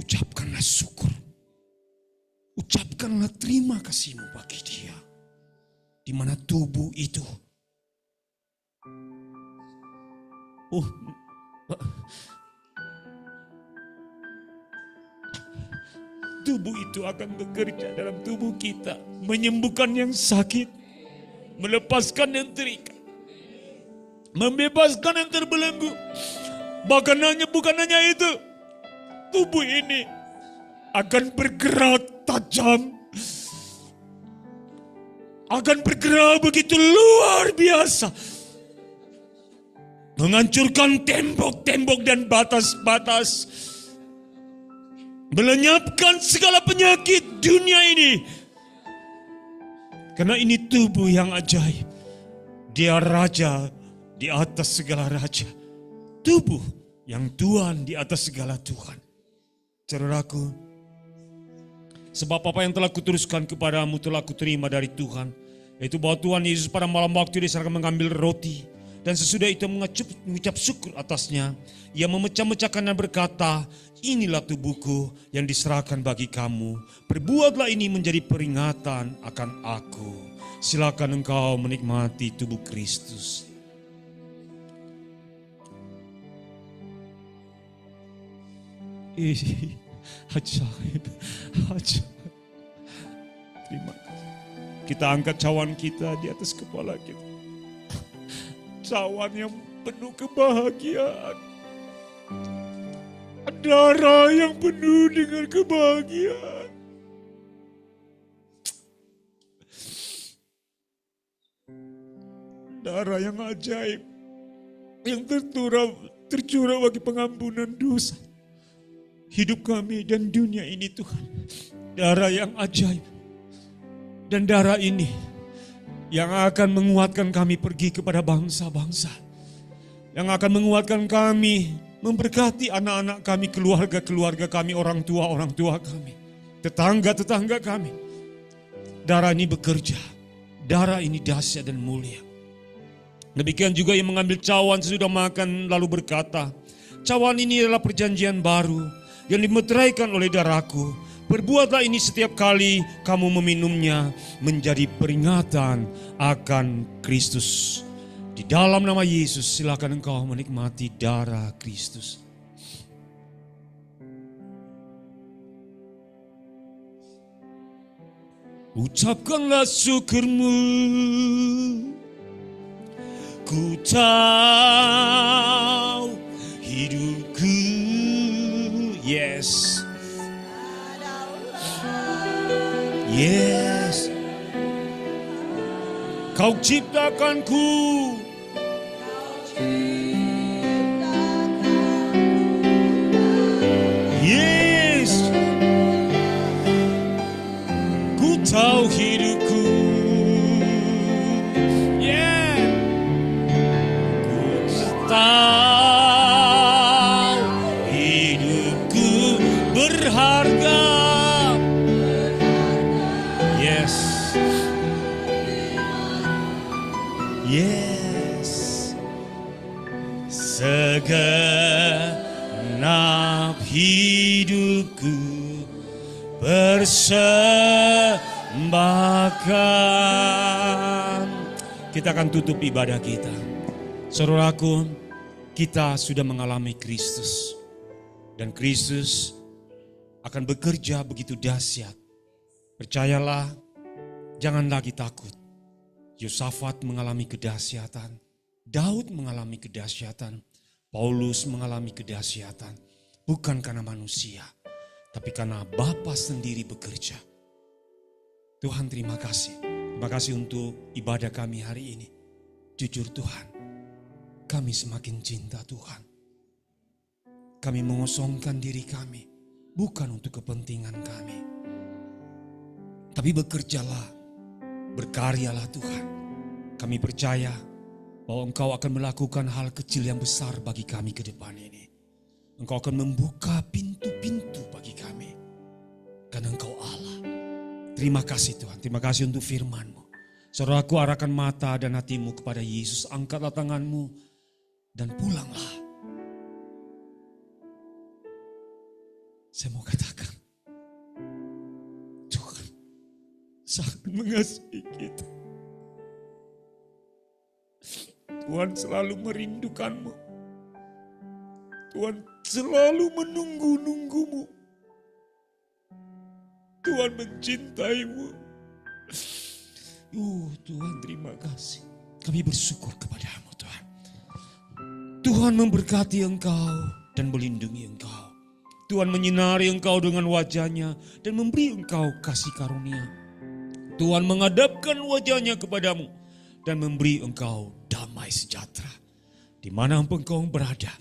Ucapkanlah syukur. Ucapkanlah terima kasihmu bagi Dia. Di mana tubuh itu. Tubuh itu akan bekerja dalam tubuh kita. Menyembuhkan yang sakit. Melepaskan yang terikat. Membebaskan yang terbelenggu. Bukan hanya itu. Tubuh ini akan bergerak tajam. Akan bergerak begitu luar biasa. Menghancurkan tembok-tembok dan batas-batas. Melenyapkan segala penyakit dunia ini. Karena ini tubuh yang ajaib. Dia raja di atas segala raja. Tubuh yang Tuhan di atas segala Tuhan. Saudaraku, sebab apa yang telah kuteruskan kepadamu telah kuterima dari Tuhan. Yaitu bahwa Tuhan Yesus pada malam waktu diserahkan mengambil roti. Dan sesudah itu mengucap syukur atasnya. Ia memecah-mecahkan dan berkata, inilah tubuhku yang diserahkan bagi kamu. Perbuatlah ini menjadi peringatan akan aku. Silakan engkau menikmati tubuh Kristus. Ajaib. Terima kasih. Kita angkat cawan kita di atas kepala kita. Cawan yang penuh kebahagiaan. Darah yang penuh dengan kebahagiaan. Darah yang ajaib. Yang tercurah bagi pengampunan dosa. Hidup kami dan dunia ini Tuhan. Darah yang ajaib. Dan darah ini yang akan menguatkan kami pergi kepada bangsa-bangsa. Yang akan menguatkan kami memberkati anak-anak kami, keluarga-keluarga kami, orang tua kami, tetangga-tetangga kami. Darah ini bekerja. Darah ini dahsyat dan mulia. Demikian juga yang mengambil cawan sesudah makan lalu berkata, cawan ini adalah perjanjian baru yang dimeteraikan oleh darahku. Perbuatlah ini setiap kali kamu meminumnya menjadi peringatan akan Kristus. Di dalam nama Yesus silakan engkau menikmati darah Kristus. Ucapkanlah syukurmu. Ku tahu hidupku, yes. Yes, kau ciptakanku. Yes, ku tahu hidupku. Yeah, ku tahu hidupku berharga. Yes, segenap hidupku persembahkan. Kita akan tutup ibadah kita. Saudaraku, kita sudah mengalami Kristus. Dan Kristus akan bekerja begitu dahsyat. Percayalah, jangan lagi takut. Yosafat mengalami kedahsyatan, Daud mengalami kedahsyatan, Paulus mengalami kedahsyatan. Bukan karena manusia, tapi karena Bapa sendiri bekerja. Tuhan terima kasih. Terima kasih untuk ibadah kami hari ini. Jujur Tuhan, kami semakin cinta Tuhan. Kami mengosongkan diri kami, bukan untuk kepentingan kami. Tapi bekerjalah, berkaryalah Tuhan. Kami percaya bahwa Engkau akan melakukan hal kecil yang besar bagi kami ke depan ini. Engkau akan membuka pintu-pintu bagi kami. Karena Engkau Allah. Terima kasih Tuhan, terima kasih untuk firman-Mu. Saudaraku, arahkan mata dan hatimu kepada Yesus. Angkatlah tanganmu dan pulanglah. Saya mau katakan, Tuhan sangat mengasihi kita. Tuhan selalu merindukanmu. Tuhan selalu menunggu-nunggumu. Tuhan mencintaimu. Tuhan terima kasih. Kami bersyukur kepadamu Tuhan. Tuhan memberkati engkau dan melindungi engkau. Tuhan menyinari engkau dengan wajahnya dan memberi engkau kasih karunia. Tuhan menghadapkan wajahnya kepadamu dan memberi engkau damai sejahtera. Di mana engkau berada,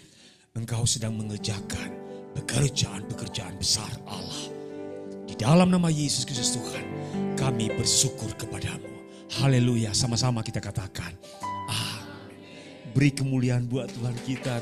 engkau sedang mengerjakan pekerjaan-pekerjaan besar Allah. Di dalam nama Yesus Kristus Tuhan, kami bersyukur kepadamu. Haleluya, sama-sama kita katakan. Amin. Beri kemuliaan buat Tuhan kita.